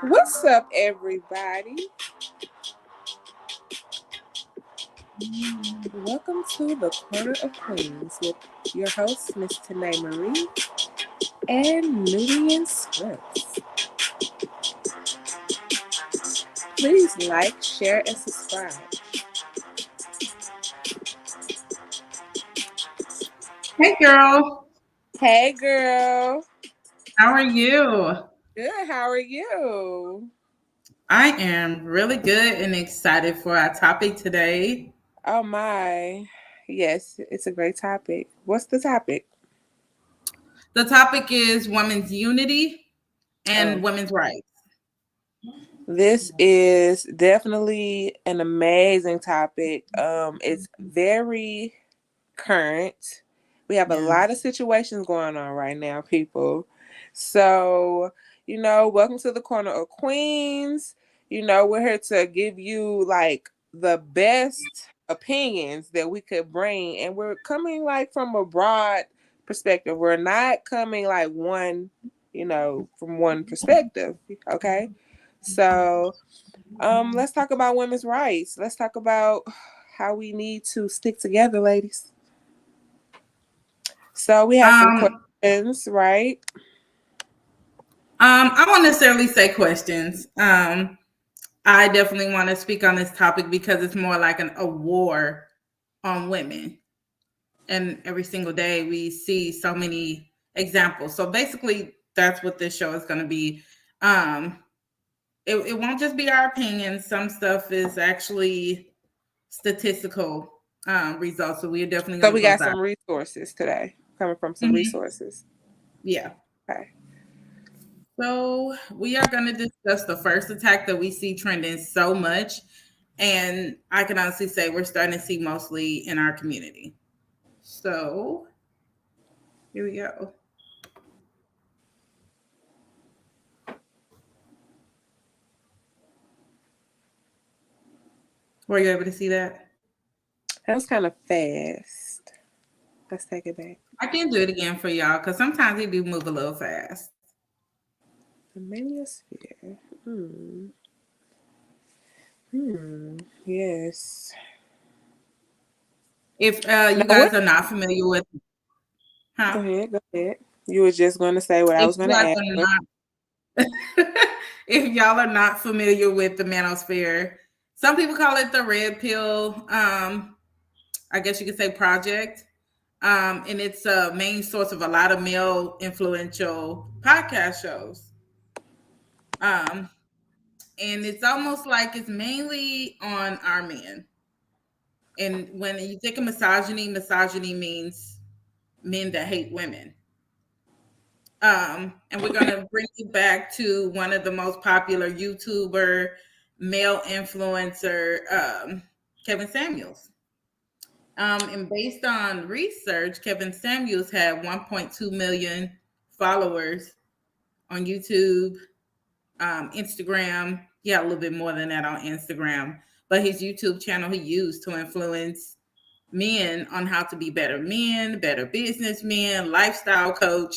What's up, everybody? Welcome to the Corner of Queens with your host, Miss Tanae Marie and Nubian Scripts. Please like, share, and subscribe. Hey, girl. Hey, girl. How are you? Good. How are you? I am really good and excited for our topic today. Oh, my. Yes, it's a great topic. What's the topic? The topic is women's unity Oh, and women's rights. this is definitely an amazing topic. It's very current. We have a Yeah. lot of situations going on right now, people. So, welcome to the Corner of Queens. We're here to give you like the best opinions that we could bring, and we're coming like from a broad perspective. We're not coming like from one perspective. Okay. So, let's talk about women's rights. Let's talk about how we need to stick together, ladies. So we have some Um, questions, right? I won't necessarily say questions. I definitely want to speak on this topic because it's more like a war on women. And every single day we see so many examples. So basically, that's what this show is going to be. Um, it won't just be our opinions. Some stuff is actually statistical results. So we are definitely So going to we go got back. some resources today, coming from some Mhm. resources. Yeah. Okay. So we are going to discuss the first attack that we see trending so much. And I can honestly say we're starting to see mostly in our community. So here we go. Were you able to see that? That was kind of fast. Let's take it back. I can do it again for y'all because sometimes it do move a little fast. The manosphere. Yes. If Now you what? guys are not familiar with, huh? Go ahead. Go ahead. You were just going to say what I If was going you to guys ask. are if y'all are not familiar with the manosphere, some people call it the red pill. I guess you could say project. And it's a main source of a lot of male influential podcast shows. Um, and it's almost like it's mainly on our men. And when you think of misogyny, misogyny means men that hate women. And we're gonna bring you back to one of the most popular YouTuber, male influencer, Kevin Samuels. And based on research, Kevin Samuels had 1.2 million followers on YouTube, Instagram. He had a little bit more than that on Instagram, but his YouTube channel he used to influence men on how to be better men, better businessmen, lifestyle coach,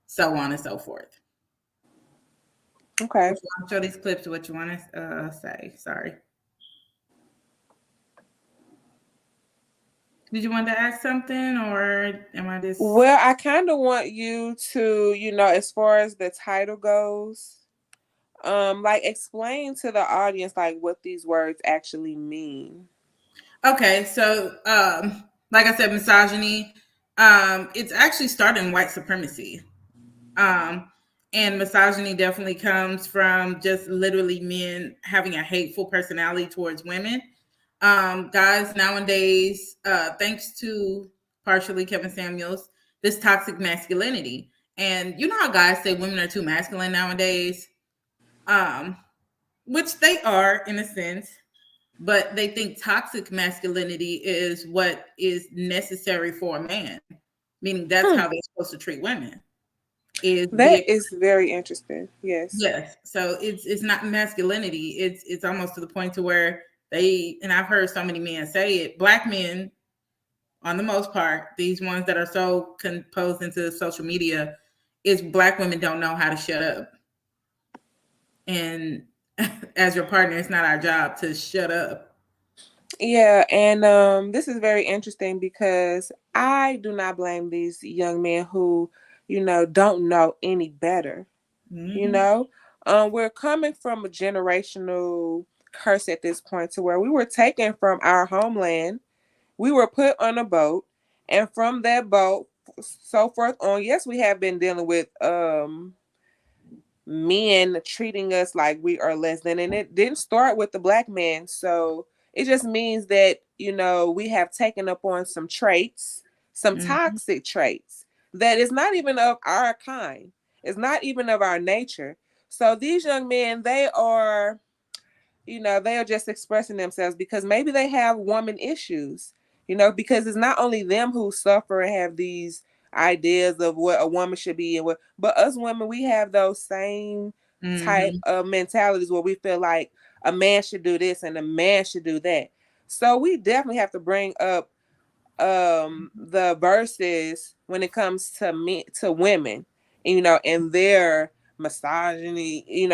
so on and so forth. Okay. If you want to show these clips, what you want to say? Sorry. Did you want to ask something, or am I just Well, I kind of want you to, as far as the title goes, like explain to the audience like what these words actually mean. okay? So, like I said, misogyny. It's actually started in white supremacy. Um, and misogyny definitely comes from just literally men having a hateful personality towards women. Guys nowadays, thanks to partially Kevin Samuels, this toxic masculinity. And you know how guys say women are too masculine nowadays, um, which they are in a sense, but they think toxic masculinity is what is necessary for a man, meaning that's Hmm. how they're supposed to treat women. Is That be is very interesting. Yes. Yes. So it's not masculinity. It's almost to the point to where they, and I've heard so many men say it, black men on the most part, these ones that are so composed into social media, is Black women don't know how to shut up. And as your partner, it's not our job to shut up. Yeah, and this is very interesting because I do not blame these young men who, don't know any better. We're coming from a generational curse at this point to where we were taken from our homeland, we were put on a boat, and from that boat, so forth on. Yes, we have been dealing with men treating us like we are less than, and it didn't start with the Black man. So it just means that, we have taken up on some traits, some toxic traits that is not even of our kind. It's not even of our nature. So these young men, they are just expressing themselves because maybe they have woman issues, because it's not only them who suffer and have these ideas of what a woman should be and but us women, we have those same type of mentalities where we feel like a man should do this and a man should do that. So we definitely have to bring up the verses when it comes to women, and their misogyny,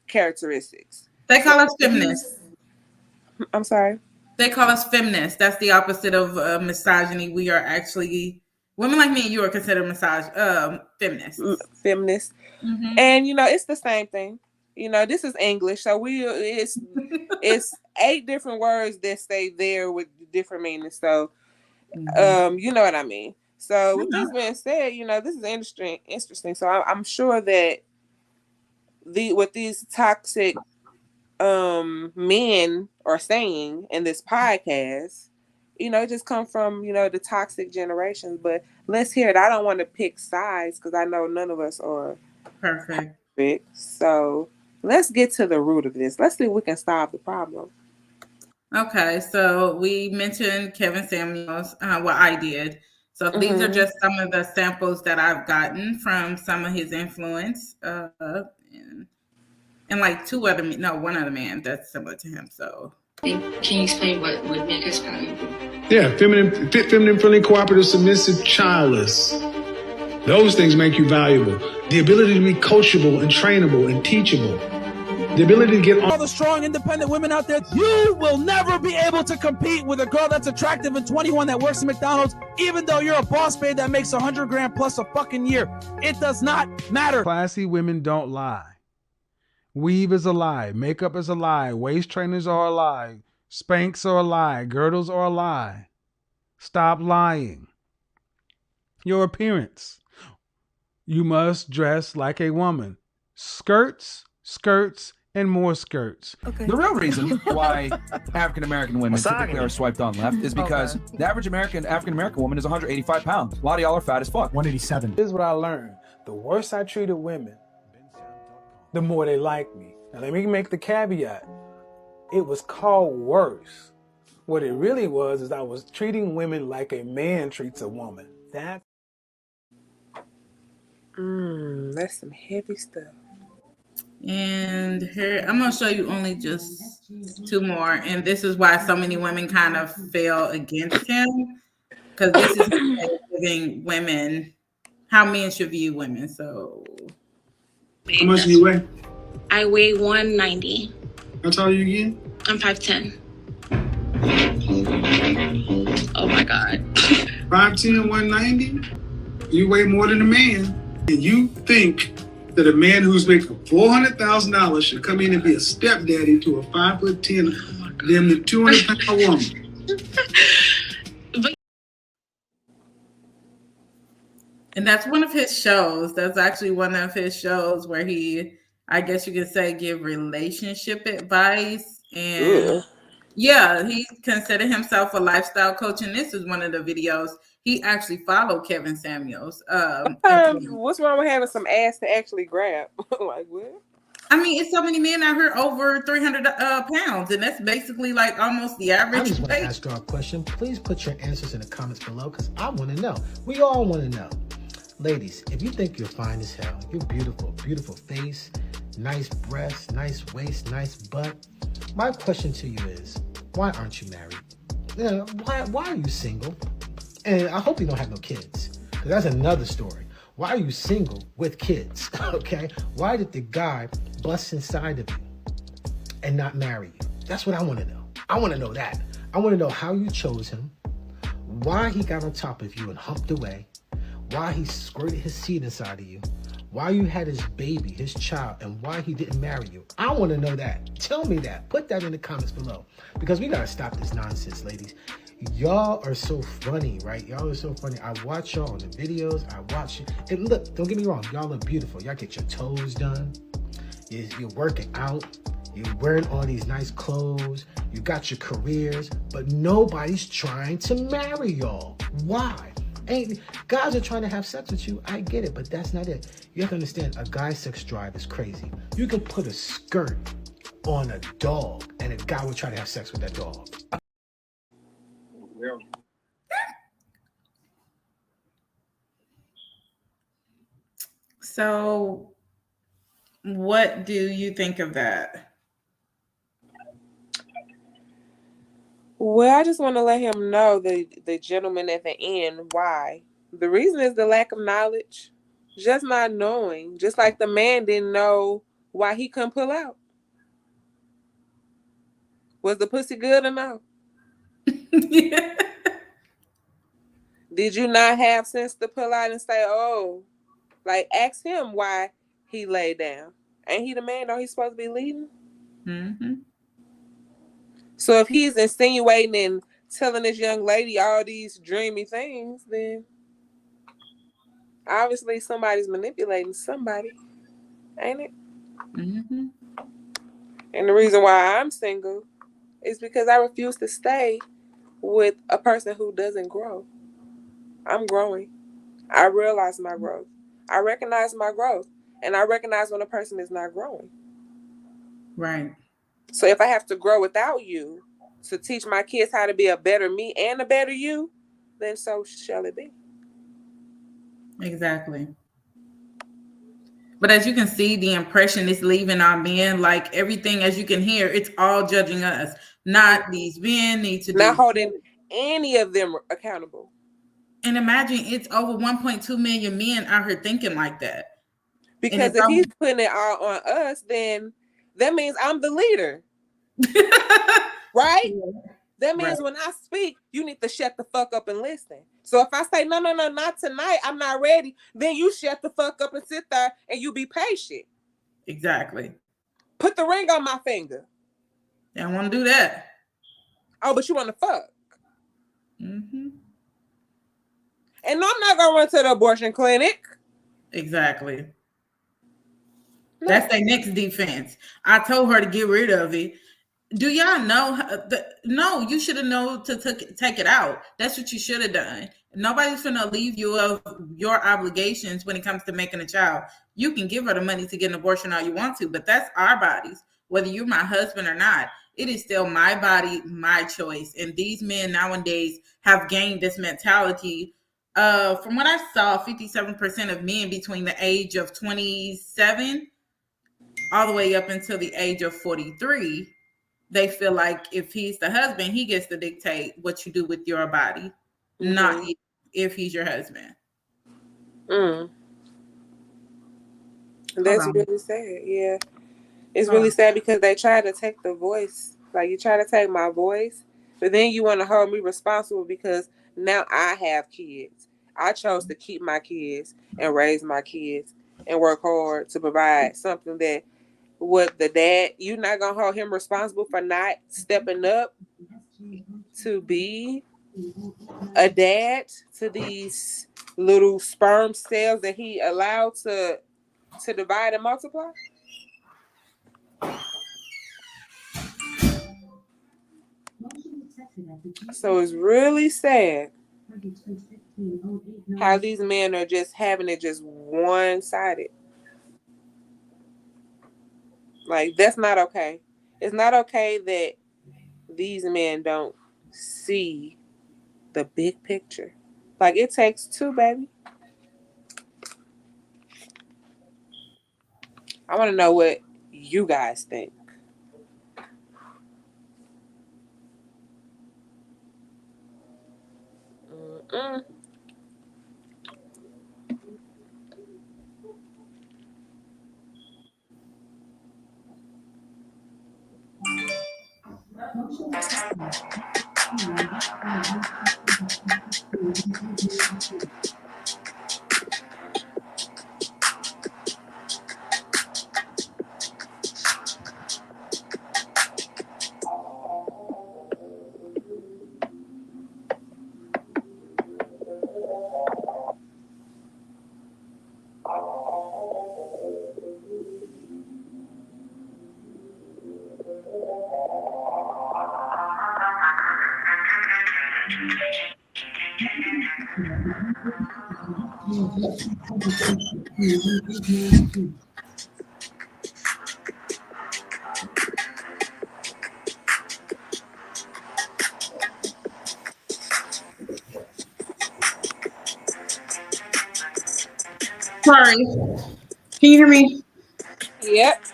characteristics. They call us feminists. I'm sorry. They call us feminists. That's the opposite of misogyny. We are actually women like me and you are considered feminists. Feminists. And it's the same thing. This is English, so it's 8 different words that stay there with different meanings. So you know what I mean. So with this being said, this is interesting. So I'm sure that what these toxic men are saying in this podcast, it just come from the toxic generations. But let's hear it. I don't want to pick sides because I know none of us are perfect. So let's get to the root of this. Let's see if we can solve the problem. Okay, so we mentioned Kevin Samuels. I did. So these are just some of the samples that I've gotten from some of his influence, and like one other man that's similar to him. So can you explain what would make us valuable? Yeah, feminine, friendly, cooperative, submissive, childless. Those things make you valuable. The ability to be coachable and trainable and teachable. The ability to get on. All the strong, independent women out there, you will never be able to compete with a girl that's attractive and 21 that works at McDonald's, even though you're a boss babe that makes $100,000 plus a fucking year. It does not matter. Classy women don't lie. Weave is a lie. Makeup is a lie. Waist trainers are a lie. Spanks are a lie. Girdles are a lie. Stop lying. Your appearance. You must dress like a woman. Skirts, and more skirts. Okay. The real reason why African-American women typically are swiped on left is because the average African-American woman is 185 pounds. A lot of y'all are fat as fuck. 187. This is what I learned. The worse I treated women, the more they like me. Now let me make the caveat. It was called worse. What it really was is I was treating women like a man treats a woman. That's some heavy stuff. And here, I'm going to show you only just 2 more. And this is why so many women kind of fell against him. Because this is giving women how men should view women. So, how much do you weigh? I weigh 190. How tall are you again? I'm 5'10". Oh my God. 5'10", 190? You weigh more than a man. And you think that a man who's making $400,000 should come in and be a stepdaddy to a 5'10", damn near 200-pound woman. And that's one of his shows. That's actually one of his shows where he, I guess you could say, give relationship advice. And yeah, he considered himself a lifestyle coach. And this is one of the videos. He actually followed Kevin Samuels. What's wrong with having some ass to actually grab? Like what? I mean, it's so many men out here over 300 pounds, and that's basically like almost the average. I just want to ask y'all a question. Please put your answers in the comments below because I want to know. We all want to know. Ladies, if you think you're fine as hell, you're beautiful, beautiful face, nice breasts, nice waist, nice butt. My question to you is, why aren't you married? Why are you single? And I hope you don't have no kids, because that's another story. Why are you single with kids? Okay? Why did the guy bust inside of you and not marry you? That's what I want to know. I want to know that. I want to know how you chose him, why he got on top of you and humped away, why he squirted his seed inside of you, why you had his baby, his child, and why he didn't marry you. I want to know that. Tell me that. Put that in the comments below, because we got to stop this nonsense, ladies. Y'all are so funny, right? Y'all are so funny. I watch y'all on the videos. I watch it. And look, don't get me wrong. Y'all look beautiful. Y'all get your toes done. You're working out. You're wearing all these nice clothes. You got your careers. But nobody's trying to marry y'all. Why? Guys are trying to have sex with you. I get it, but that's not it. You have to understand, a guy's sex drive is crazy. You can put a skirt on a dog, and a guy will try to have sex with that dog. So, what do you think of that? Well, I just want to let him know, the gentleman at the end, why. The reason is the lack of knowledge. Just not knowing. Just like the man didn't know why he couldn't pull out. Was the pussy good or no? Yeah. Did you not have sense to pull out and say, oh, like ask him why he laid down? Ain't he the man? Don't he supposed to be leading? Mm-hmm. So if he's insinuating and telling this young lady all these dreamy things, then obviously somebody's manipulating somebody, ain't it? Mm-hmm. And the reason why I'm single is because I refuse to stay with a person who doesn't grow. I'm growing. I realize my growth. I recognize my growth. And I recognize when a person is not growing. Right. So if I have to grow without you to teach my kids how to be a better me and a better you, then so shall it be. Exactly. But as you can see, the impression is leaving on men. Like everything, as you can hear, it's all judging us. Not these men need to Not do. holding any of them accountable. And imagine it's over 1.2 million men out here thinking like that. Because if he's putting it all on us, then that means I'm the leader. Right? That means when I speak, you need to shut the fuck up and listen. So if I say, no, not tonight, I'm not ready, then you shut the fuck up and sit there and you be patient. Exactly. Put the ring on my finger. I don't want to do that. Oh, but you want to fuck. Mm-hmm. And no, I'm not going to run to the abortion clinic. Exactly. No. That's their next defense. I told her to get rid of it. Do y'all know? No, you should have known to take it out. That's what you should have done. Nobody's going to leave you of your obligations when it comes to making a child. You can give her the money to get an abortion all you want to, but that's our bodies. Whether you're my husband or not, it is still my body, my choice. And these men nowadays have gained this mentality. From what I saw, 57% of men between the age of 27 all the way up until the age of 43, they feel like if he's the husband, he gets to dictate what you do with your body, not if he's your husband. That's really sad. Yeah. It's really sad because they try to take the voice. Like, you try to take my voice, but then you want to hold me responsible because now I have kids. I chose to keep my kids and raise my kids and work hard to provide something that what the dad, you're not going to hold him responsible for not stepping up to be a dad to these little sperm cells that he allowed to divide and multiply. So it's really sad how these men are just having it just one-sided. Like, that's not okay. It's not okay that these men don't see the big picture. Like, it takes two, baby. I want to know what you guys think. Mm-mm. Sorry. Can you hear me? Yep.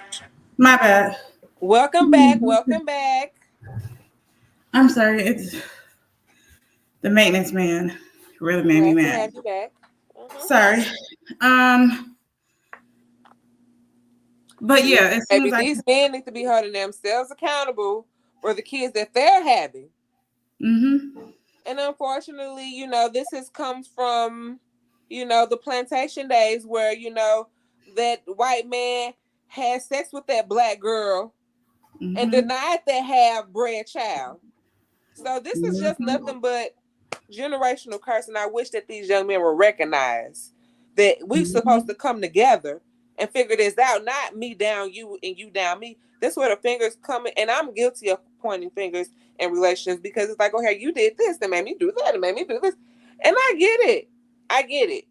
My bad. Welcome back. Welcome back. I'm sorry. It's the maintenance man. Really made me Glad to mad. have you back. Mhm. Sorry. But yeah, as soon Maybe as I these men need to be holding themselves accountable for the kids that they're having. And unfortunately, you know, this has come from, you know, the plantation days where, you know, that white man had sex with that black girl and denied that half-bred child. So this is just nothing but generational curse, and I wish that these young men will recognize that we're supposed to come together and figure this out, not me down you and you down me. That's where the fingers come in, and I'm guilty of pointing fingers in relations because it's like, okay, you did this and made me do that and made me do this. And I get it.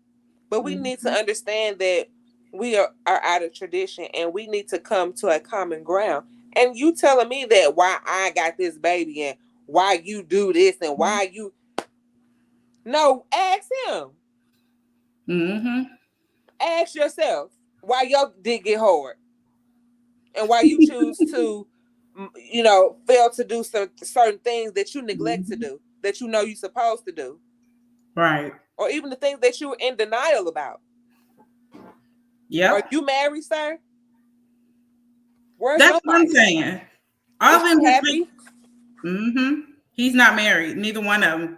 But we need to understand that we are out of tradition and we need to come to a common ground. And you telling me that why I got this baby and why you do this and why you... No, ask him. Ask yourself why your dick get hard and why you choose to, you know, fail to do certain things that you neglect to do, that you know you're supposed to do. Right. Or even the things that you were in denial about. Yeah. Are you married, sir? Where's That's your what I'm wife? saying. All Is them she happy? He's not married. Neither one of them.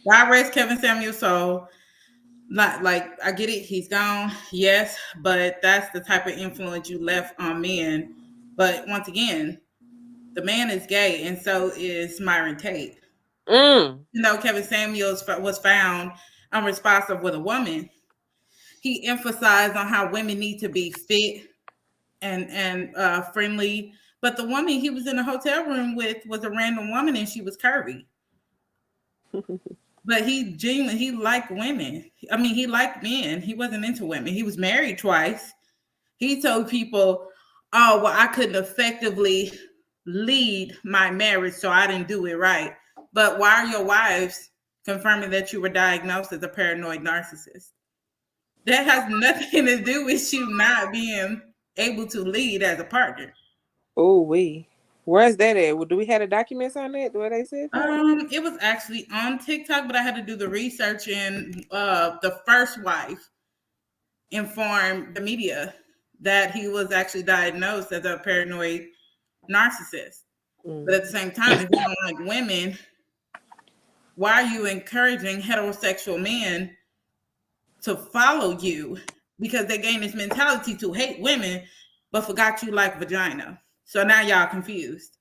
God rest Kevin Samuel's soul. Not like I get it, he's gone, yes, but that's the type of influence you left on men. But once again, the man is gay, and so is Myron Tate. You know, Kevin Samuels was found unresponsive with a woman. He emphasized on how women need to be fit and friendly, but the woman he was in a hotel room with was a random woman, and she was curvy. But he genuinely, he liked women. I mean, he liked men. He wasn't into women. He was married twice. He told people, oh, well, I couldn't effectively lead my marriage, so I didn't do it right. But why are your wives confirming that you were diagnosed as a paranoid narcissist? That has nothing to do with you not being able to lead as a partner. Oh, where's that at? Do we have the documents on that? What they said? It was actually on TikTok, but I had to do the research, and the first wife informed the media that he was actually diagnosed as a paranoid narcissist. But at the same time, if you don't like women, why are you encouraging heterosexual men to follow you? Because they gained this mentality to hate women, but forgot you like vagina. So now y'all confused.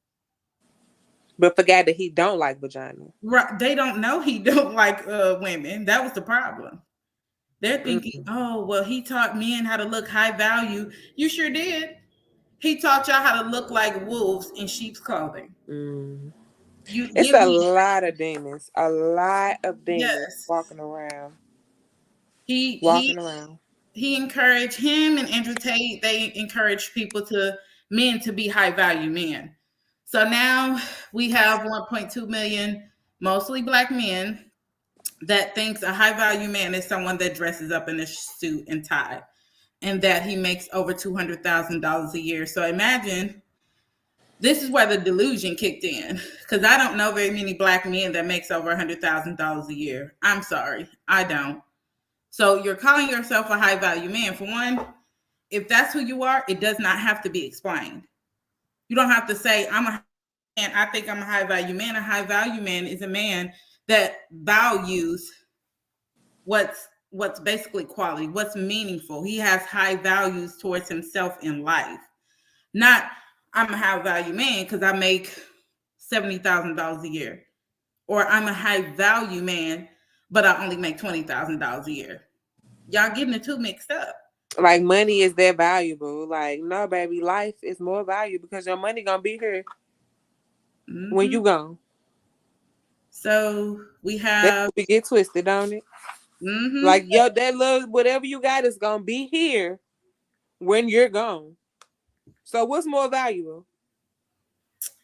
But forgot that he don't like vagina. Right? They don't know he don't like women. That was the problem. They're thinking, oh, well, he taught men how to look high value. You sure did. He taught y'all how to look like wolves in sheep's clothing. It's a lot of demons. A lot of demons walking around. He encouraged him and Andrew Tate. They encouraged men to be high value men. So now we have 1.2 million, mostly Black men, that thinks a high value man is someone that dresses up in a suit and tie, and that he makes over $200,000 a year. So imagine, this is where the delusion kicked in, because I don't know very many Black men that makes over $100,000 a year. I'm sorry, I don't. So you're calling yourself a high value man. For one, if that's who you are, it does not have to be explained. You don't have to say, I'm a I think I'm a high value man. A high value man is a man that values what's basically quality, what's meaningful. He has high values towards himself in life. Not I'm a high value man because I make $70,000 a year, or I'm a high value man but I only make $20,000 a year. Y'all getting the two mixed up. Like money is that valuable? Like no, baby, life is more valuable because your money gonna be here when you gone. So we That's have we get twisted, don't it? Like yo, that little whatever you got is gonna be here when you're gone. So what's more valuable?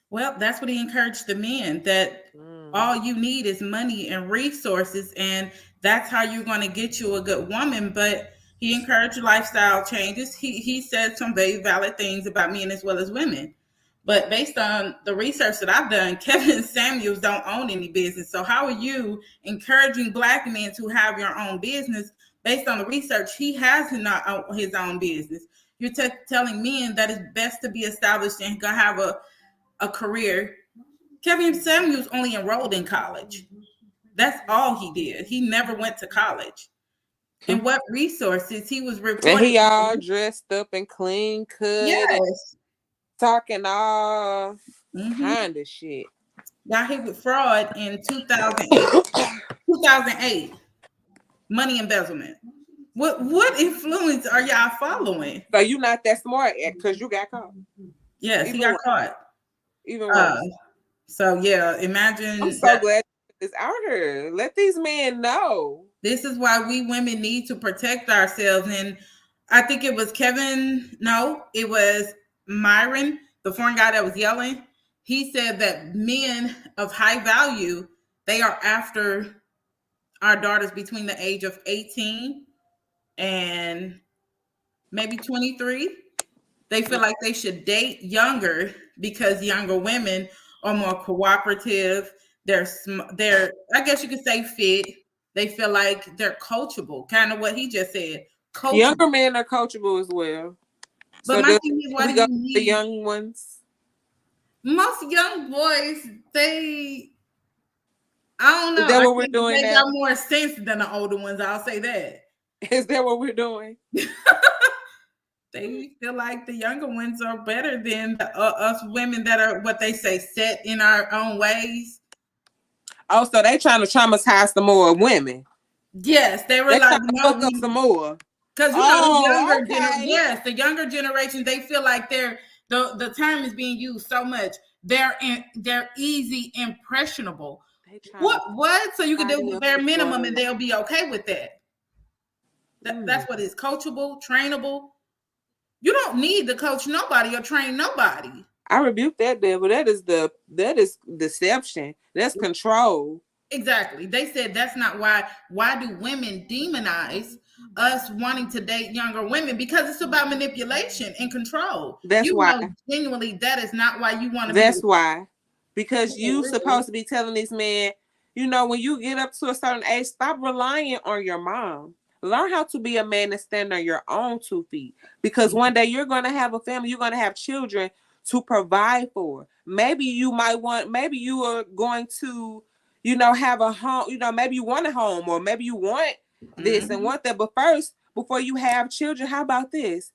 Well, that's what he encouraged the men, that all you need is money and resources, and that's how you're going to get you a good woman. But he encouraged lifestyle changes. He said some very valid things about men as well as women. But based on the research that I've done, Kevin Samuels don't own any business. So how are you encouraging Black men to have your own business? Based on the research, he has not his own business. You're telling men that it's best to be established and go have a career. Kevin Samuels only enrolled in college. That's all he did. He never went to college. And what resources he was reporting? And he all dressed up and clean cut. Yes. Talking all kind of shit. Got hit with fraud in 2008. Money embezzlement. What influence are y'all following? So you not that smart because you got caught. Yes, he got caught. Even worse. So yeah, imagine. I'm so glad it's out here. Let these men know. This is why we women need to protect ourselves. And I think it was it was Myron, the foreign guy that was yelling. He said that men of high value, they are after our daughters between the age of 18 and maybe 23. They feel like they should date younger because younger women are more cooperative. They're I guess you could say fit. They feel like they're coachable, kind of what he just said. Coachable. Younger men are coachable as well. But so my thing is, what do you need? The young ones? Most young boys, I don't know. Is that what we're doing they now? got more sense than the older ones. I'll say that. Is that what we're doing? They feel like the younger ones are better than us women that are what they say set in our own ways. Oh, so they trying to traumatize some more women. Yes, they were like, no, fuck up some more. Because the younger generation, they feel like the term is being used so much. They're easy impressionable. What? So you can do the bare minimum and they'll be okay with that. That's what is coachable, trainable. You don't need to coach nobody or train nobody. I rebuke that devil. That is deception. That's control. Exactly. They said that's not why. Why do women demonize us wanting to date younger women? Because it's about manipulation and control. That's why. Genuinely, that is not why you want to. That's why. Because you supposed to be telling this man, when you get up to a certain age, stop relying on your mom. Learn how to be a man and stand on your own 2 feet. Because one day you're going to have a family. You're going to have children to provide for. Maybe you are going to, have a home. Maybe you want a home, or maybe you want this and want that. But first, before you have children, how about this?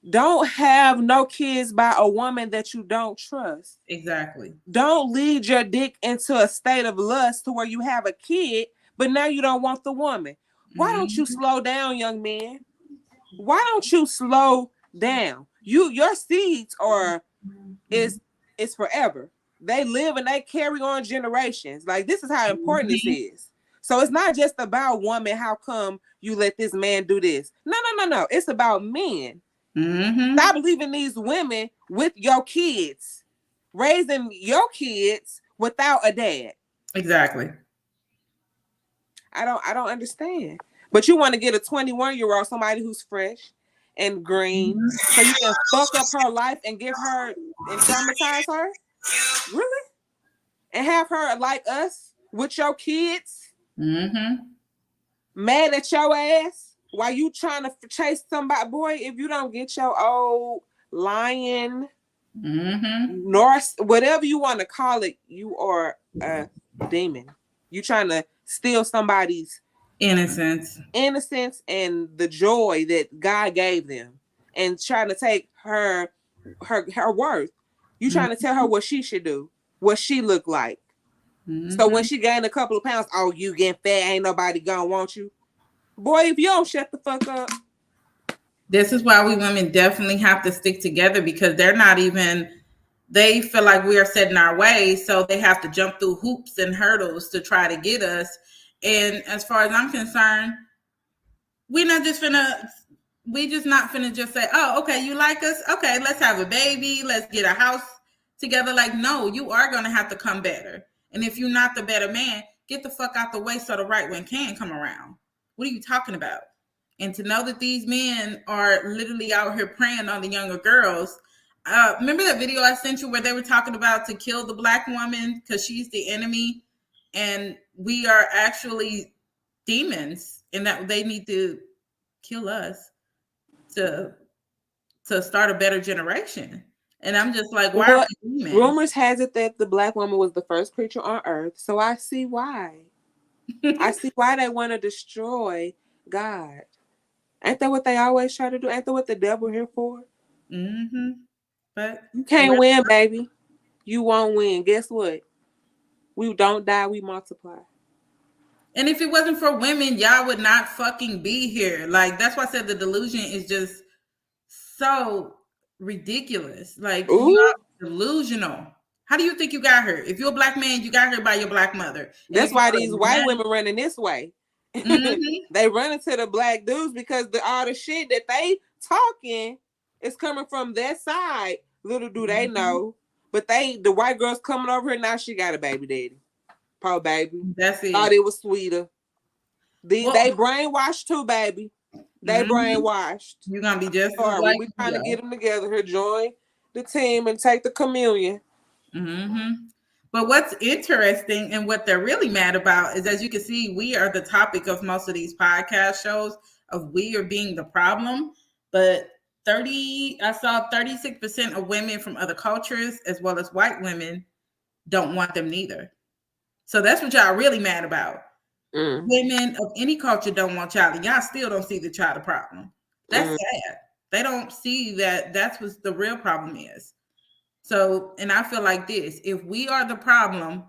Don't have no kids by a woman that you don't trust. Exactly. Don't lead your dick into a state of lust to where you have a kid, but now you don't want the woman. Why don't you slow down, young man? Why don't you slow down? Your seeds is forever. They live and they carry on generations. Like, this is how important this is. So it's not just about woman. How come you let this man do this? No. It's about men. Stop leaving these women with your kids, raising your kids without a dad. Exactly. I don't understand. But you want to get a 21-year-old, somebody who's fresh and green, so you can fuck up her life and give her and traumatize her? Really? And have her like us with your kids? Mad at your ass while you trying to chase somebody? Boy, if you don't get your old lying, Norse, whatever you want to call it, you are a demon. You trying to steal somebody's innocence and the joy that God gave them, and trying to take her worth. You trying to tell her what she should do, what she look like. So when she gained a couple of pounds, oh, you getting fat, ain't nobody gonna want you. Boy, if you don't shut the fuck up. This is why we women definitely have to stick together, because they feel like we are set in our ways, so they have to jump through hoops and hurdles to try to get us. And as far as I'm concerned, we just not finna just say, oh, okay, you like us? Okay, let's have a baby. Let's get a house together. Like, no, you are going to have to come better. And if you're not the better man, get the fuck out the way so the right one can come around. What are you talking about? And to know that these men are literally out here preying on the younger girls. Remember that video I sent you where they were talking about to kill the black woman because she's the enemy, and we are actually demons, and that they need to kill us to start a better generation. And I'm just like, why are we demons? Rumors has it that the black woman was the first creature on earth, so I see why. I see why they want to destroy God. Ain't that what they always try to do? Ain't that what the devil here for? But you can't win, baby. You won't win. Guess what? We don't die, we multiply. And if it wasn't for women, y'all would not fucking be here. Like, that's why I said the delusion is just so ridiculous. Like, you're delusional. How do you think you got her? If you're a black man, you got her by your black mother. That's why these white women running this way. They run into the black dudes because all the shit that they talking is coming from their side. Little do they know. But the white girl's coming over here, now she got a baby daddy. Poor baby. That's it. Thought it was sweeter. They brainwashed too, baby. They brainwashed. You're gonna be just sorry. We trying to get them together here, join the team and take the communion. But what's interesting and what they're really mad about is, as you can see, we are the topic of most of these podcast shows of we are being the problem. But I saw 36% of women from other cultures, as well as white women, don't want them neither. So that's what y'all really mad about. Women of any culture don't want y'all, and y'all still don't see the child a problem. That's sad. They don't see that that's what the real problem is. So, and I feel like this, if we are the problem,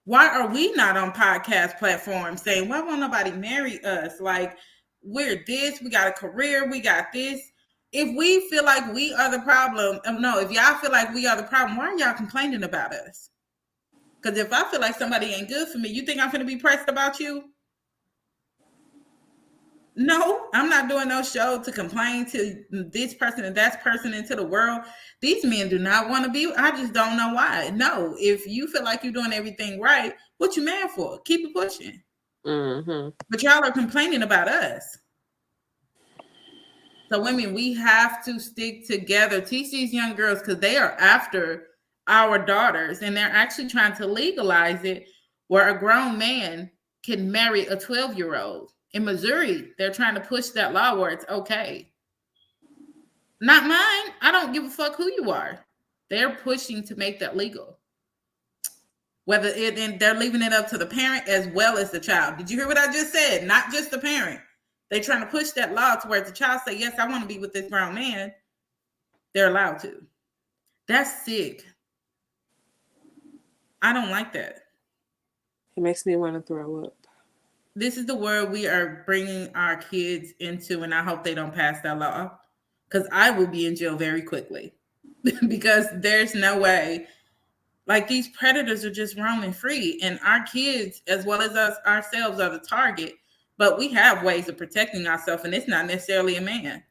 why are we not on podcast platforms saying, why won't nobody marry us? Like, we're this, we got a career, we got this. If we feel like we are the problem, if y'all feel like we are the problem, why are y'all complaining about us? Because if I feel like somebody ain't good for me, you think I'm going to be pressed about you? No, I'm not doing no show to complain to this person and that person into the world. These men do not want to be. I just don't know why. No, if you feel like you're doing everything right, what you mad for? Keep it pushing. But y'all are complaining about us. So women, we have to stick together. Teach these young girls, because they are after our daughters, and they're actually trying to legalize it where a grown man can marry a 12-year-old. In Missouri, they're trying to push that law where it's okay. Not mine. I don't give a fuck who you are. They're pushing to make that legal. And they're leaving it up to the parent as well as the child. Did you hear what I just said? Not just the parent. They're trying to push that law to where the child say, yes, I want to be with this grown man. They're allowed to. That's sick. I don't like that. It makes me want to throw up. This is the world we are bringing our kids into, and I hope they don't pass that law, because I will be in jail very quickly because there's no way. Like, these predators are just roaming free, and our kids, as well as us ourselves, are the target. But we have ways of protecting ourselves, and it's not necessarily a man,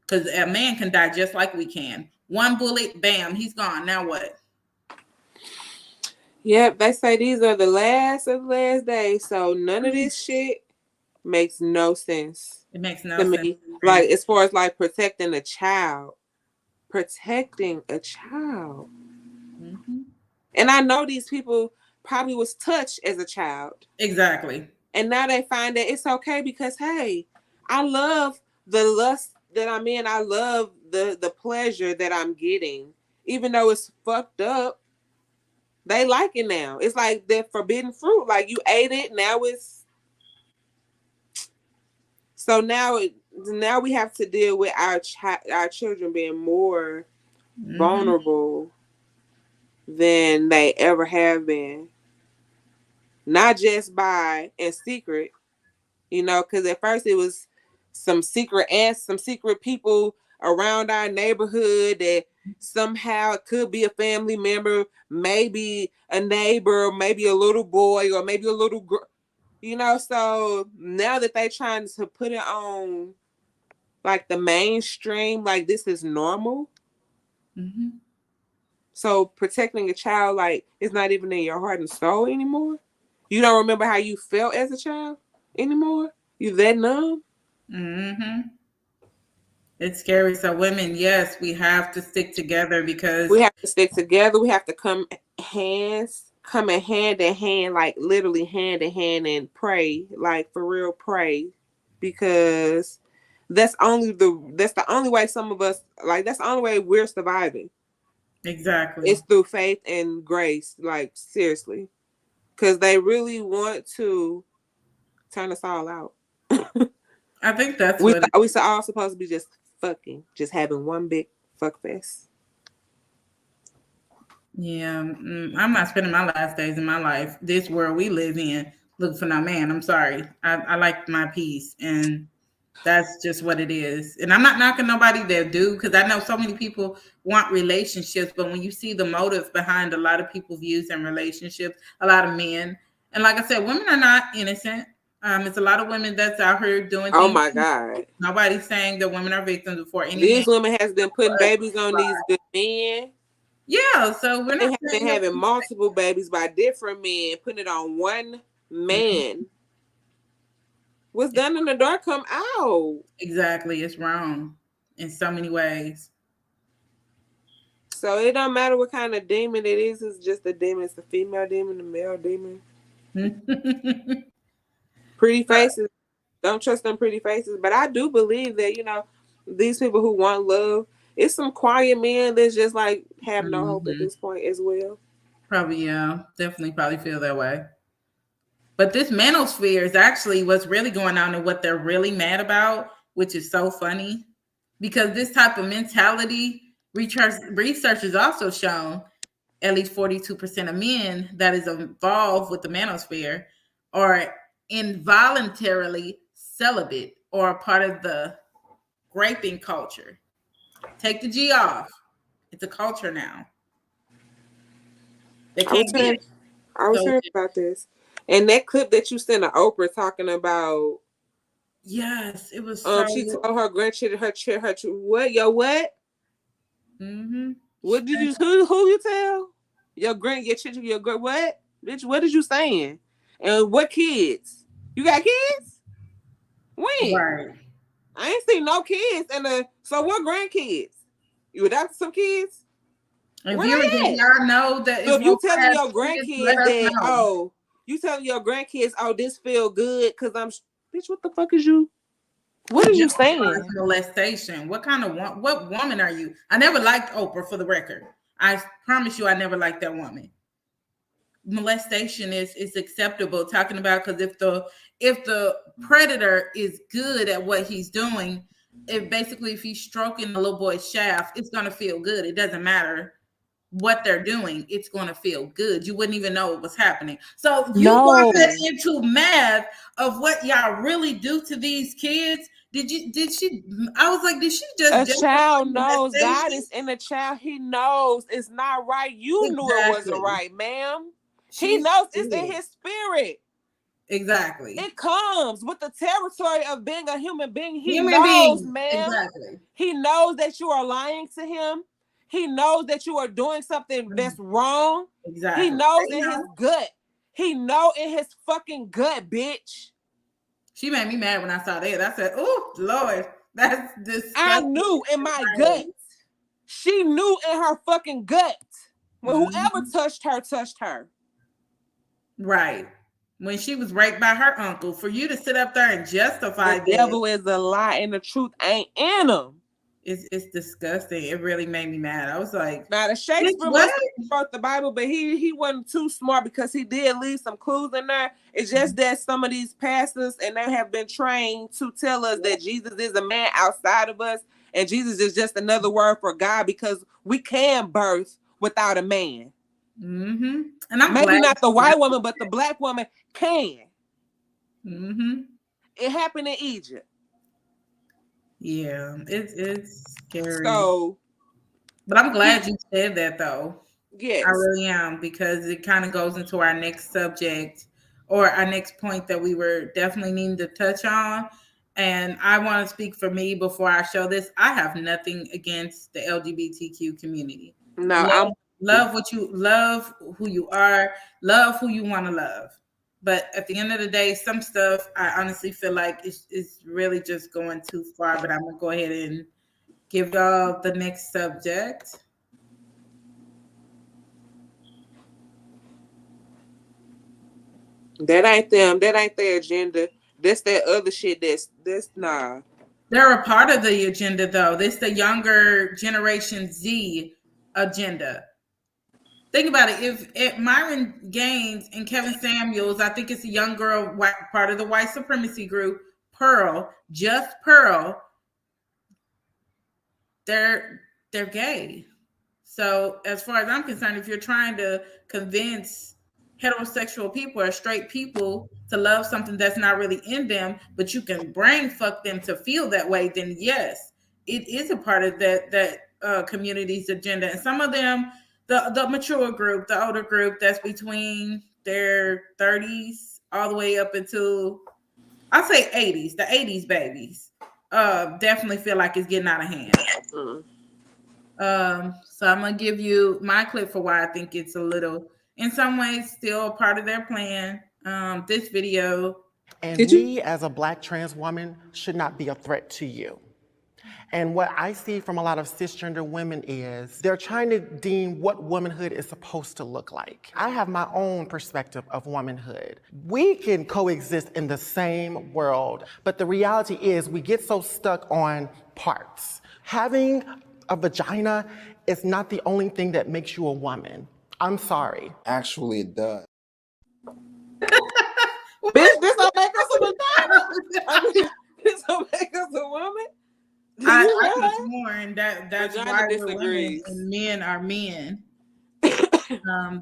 because a man can die just like we can. One bullet, bam, he's gone. Now what? Yep, they say these are the last of the last days, so none of this shit makes no sense. It makes no to sense. me. Like, as far as like protecting a child. And I know these people probably was touched as a child. Exactly. And now they find that it's okay because, hey, I love the lust that I'm in. I love the pleasure that I'm getting. even though it's fucked up, they like it now. It's like that forbidden fruit. Like, you ate it, now it's... So now we have to deal with our children being more vulnerable than they ever have been. Not just by in secret, you know, because at first it was some secret people around our neighborhood that somehow it could be a family member, maybe a neighbor, maybe a little boy, or maybe a little girl, you know. So now that they trying to put it on like the mainstream, like this is normal. So protecting a child, like, it's not even in your heart and soul anymore. You don't remember how you felt as a child anymore. You that numb. It's scary. So women, yes, we have to stick together, because we have to stick together. We have to come in hand in hand, like literally hand in hand, and pray, like for real, pray, because that's the only way some of us, like, that's the only way we're surviving. Exactly. It's through faith and grace, like, seriously, because they really want to turn us all out. I think that's we all supposed to be just fucking, just having one big fuck fest. Yeah, I'm not spending my last days in my life, this world we live in, looking for no man. I'm sorry. I like my peace, and that's just what it is. And I'm not knocking nobody that do, because I know so many people want relationships, but when you see the motive behind a lot of people's views and relationships, a lot of men, and like I said, women are not innocent. It's a lot of women that's out here doing things. Oh my God. Nobody's saying that women are victims before any These man. women has been putting babies on these good men. Yeah, so we're not been having multiple babies by different men, putting it on one man. What's done in the dark come out. Exactly. It's wrong in so many ways. So it don't matter what kind of demon it is. It's just a demon. It's a female demon, a male demon. Pretty faces. Don't trust them pretty faces. But I do believe that, you know, these people who want love, it's some quiet men that's just like have no hope at this point as well. Probably, yeah. Definitely probably feel that way. But this manosphere is actually what's really going on and what they're really mad about, which is so funny. Because this type of mentality, research has also shown at least 42% of men that is involved with the manosphere are involuntarily celibate or a part of the graping culture. Take the G off. It's a culture now. They can't get it. I was hearing about this. And that clip that you sent to Oprah talking about, yes, it was. She told her grandchildren, her what? Your what? What did you? Who you tell? Your children, your what? Bitch, what is you saying? And what kids? You got kids? When? Right. I ain't seen no kids. So what grandkids? You adopted some kids? If y'all know that, so if you telling your grandkids that, you telling your grandkids, this feel good because I'm, bitch, what the fuck is you? What are you saying? Molestation. What kind of what woman are you? I never liked Oprah, for the record. I promise you, I never liked that woman. Molestation is acceptable. Talking about, because if the predator is good at what he's doing, if he's stroking the little boy's shaft, it's gonna feel good. It doesn't matter what they're doing, it's going to feel good. You wouldn't even know what was happening. So you brought that into math of what y'all really do to these kids. Did she? I was like, did she just? A child knows. God is in the child. He knows it's not right. You knew it wasn't right, ma'am. He knows it's in his spirit. Exactly. It comes with the territory of being a human being. He knows, ma'am. Exactly. He knows that you are lying to him. He knows that you are doing something that's wrong. Exactly. He knows in his gut. He know in his fucking gut, bitch. She made me mad when I saw that. I said, "Oh Lord, that's disgusting." I knew in my gut. She knew in her fucking gut. When whoever touched her. Right. When she was raped by her uncle, for you to sit up there and justify the devil is a lie and the truth ain't in him. It's disgusting. It really made me mad. I was like, Now the Shakespeare what? wrote the Bible, but he wasn't too smart because he did leave some clues in there. It's just that some of these pastors and they have been trained to tell us that Jesus is a man outside of us, and Jesus is just another word for God because we can birth without a man. Mm-hmm. And I'm maybe glad not the white woman, but the black woman can. Mm-hmm. It happened in Egypt. Yeah, it's scary. So, but I'm glad you said that, though. Yes, I really am, because it kind of goes into our next subject or our next point that we were definitely needing to touch on. And I want to speak for me before I show this. I have nothing against the LGBTQ community. No, love who you are, love who you want to love. But at the end of the day, some stuff I honestly feel like it's really just going too far. But I'm gonna go ahead and give y'all the next subject. That ain't them. That ain't their agenda. That's that other shit. That's nah. They're a part of the agenda, though. This is the younger Generation Z agenda. Think about it. If Myron Gaines and Kevin Samuels, I think it's a young girl, part of the white supremacy group, Pearl, just Pearl, they're gay. So as far as I'm concerned, if you're trying to convince heterosexual people or straight people to love something that's not really in them, but you can brain fuck them to feel that way, then yes, it is a part of that community's agenda. And some of them, the mature group, the older group that's between their 30s all the way up until, I'll say 80s, the 80s babies, definitely feel like it's getting out of hand. So I'm gonna give you my clip for why I think it's a little, in some ways, still a part of their plan. This video. And we, as a Black trans woman, should not be a threat to you. And what I see from a lot of cisgender women is they're trying to deem what womanhood is supposed to look like. I have my own perspective of womanhood. We can coexist in the same world, but the reality is we get so stuck on parts. Having a vagina is not the only thing that makes you a woman. I'm sorry. Actually, it does. Bitch, this don't make us a vagina. I mean, this don't make us a woman. I was warned that's Vagina why disagrees. we're women and men are men.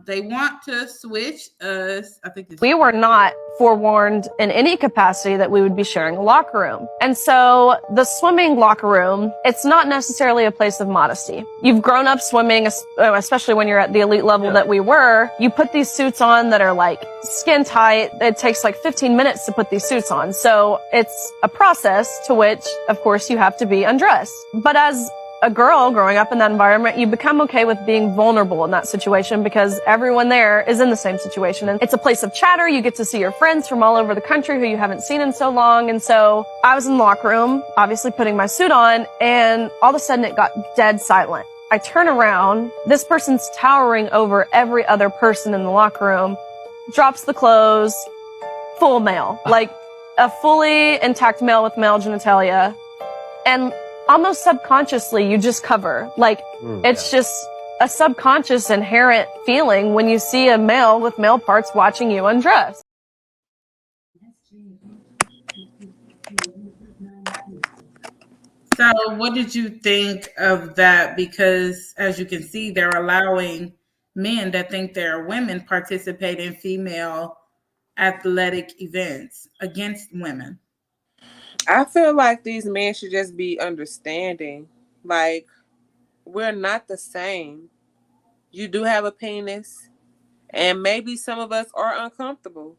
They want to switch us. I think we were not forewarned in any capacity that we would be sharing a locker room. And so the swimming locker room, it's not necessarily a place of modesty. You've grown up swimming, especially when you're at the elite level that we were. You put these suits on that are like skin tight. It takes like 15 minutes to put these suits on. So it's a process to which, of course, you have to be undressed. But as a girl growing up in that environment, you become okay with being vulnerable in that situation because everyone there is in the same situation. And it's a place of chatter. You get to see your friends from all over the country who you haven't seen in so long. And so I was in the locker room, obviously putting my suit on, and all of a sudden it got dead silent. I turn around, this person's towering over every other person in the locker room, drops the clothes, full male, like a fully intact male with male genitalia. And almost subconsciously, you just cover. Like, it's just a subconscious inherent feeling when you see a male with male parts watching you undress. So what did you think of that? Because as you can see, they're allowing men that think they're women participate in female athletic events against women. I feel like these men should just be understanding. Like, we're not the same. You do have a penis, and maybe some of us are uncomfortable.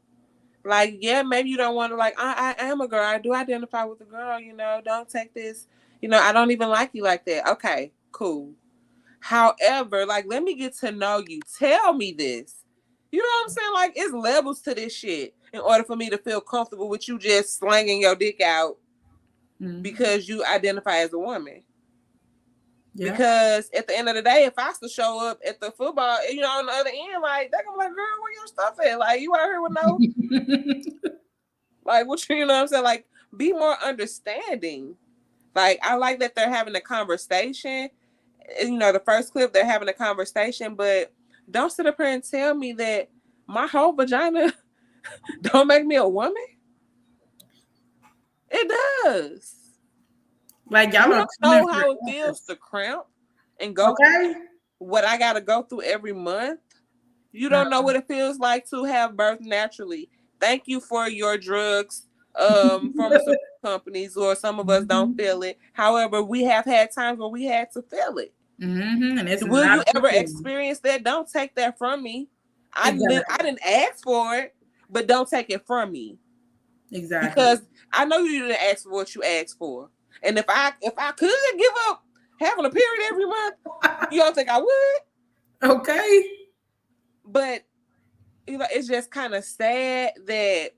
Like, yeah, maybe you don't want to, like, I am a girl. I do identify with a girl, you know. Don't take this, you know, I don't even like you like that. Okay, cool. However, like, let me get to know you. Tell me this. You know what I'm saying? Like, it's levels to this shit in order for me to feel comfortable with you just slanging your dick out because you identify as a woman. Yeah. Because at the end of the day, if I still show up at the football, you know, on the other end, like, they're gonna be like, girl, where your stuff at? Like, you out here with no, like, what you know what I'm saying? Like, be more understanding. Like, I like that they're having a conversation. You know, the first clip, they're having a conversation, but don't sit up here and tell me that my whole vagina don't make me a woman. It does. Like, y'all You don't don't know how it feels to cramp and go okay. through what I got to go through every month. You don't know what it feels like to have birth naturally. Thank you for your drugs, pharmaceutical companies, or some of us don't feel it. However, we have had times where we had to feel it. Mm-hmm. And will you ever experience that? Don't take that from me. Exactly. I didn't ask for it, but don't take it from me. Exactly. Because I know you didn't ask for what you asked for. And if I could give up having a period every month, you don't think I would? Okay. But you know, it's just kind of sad that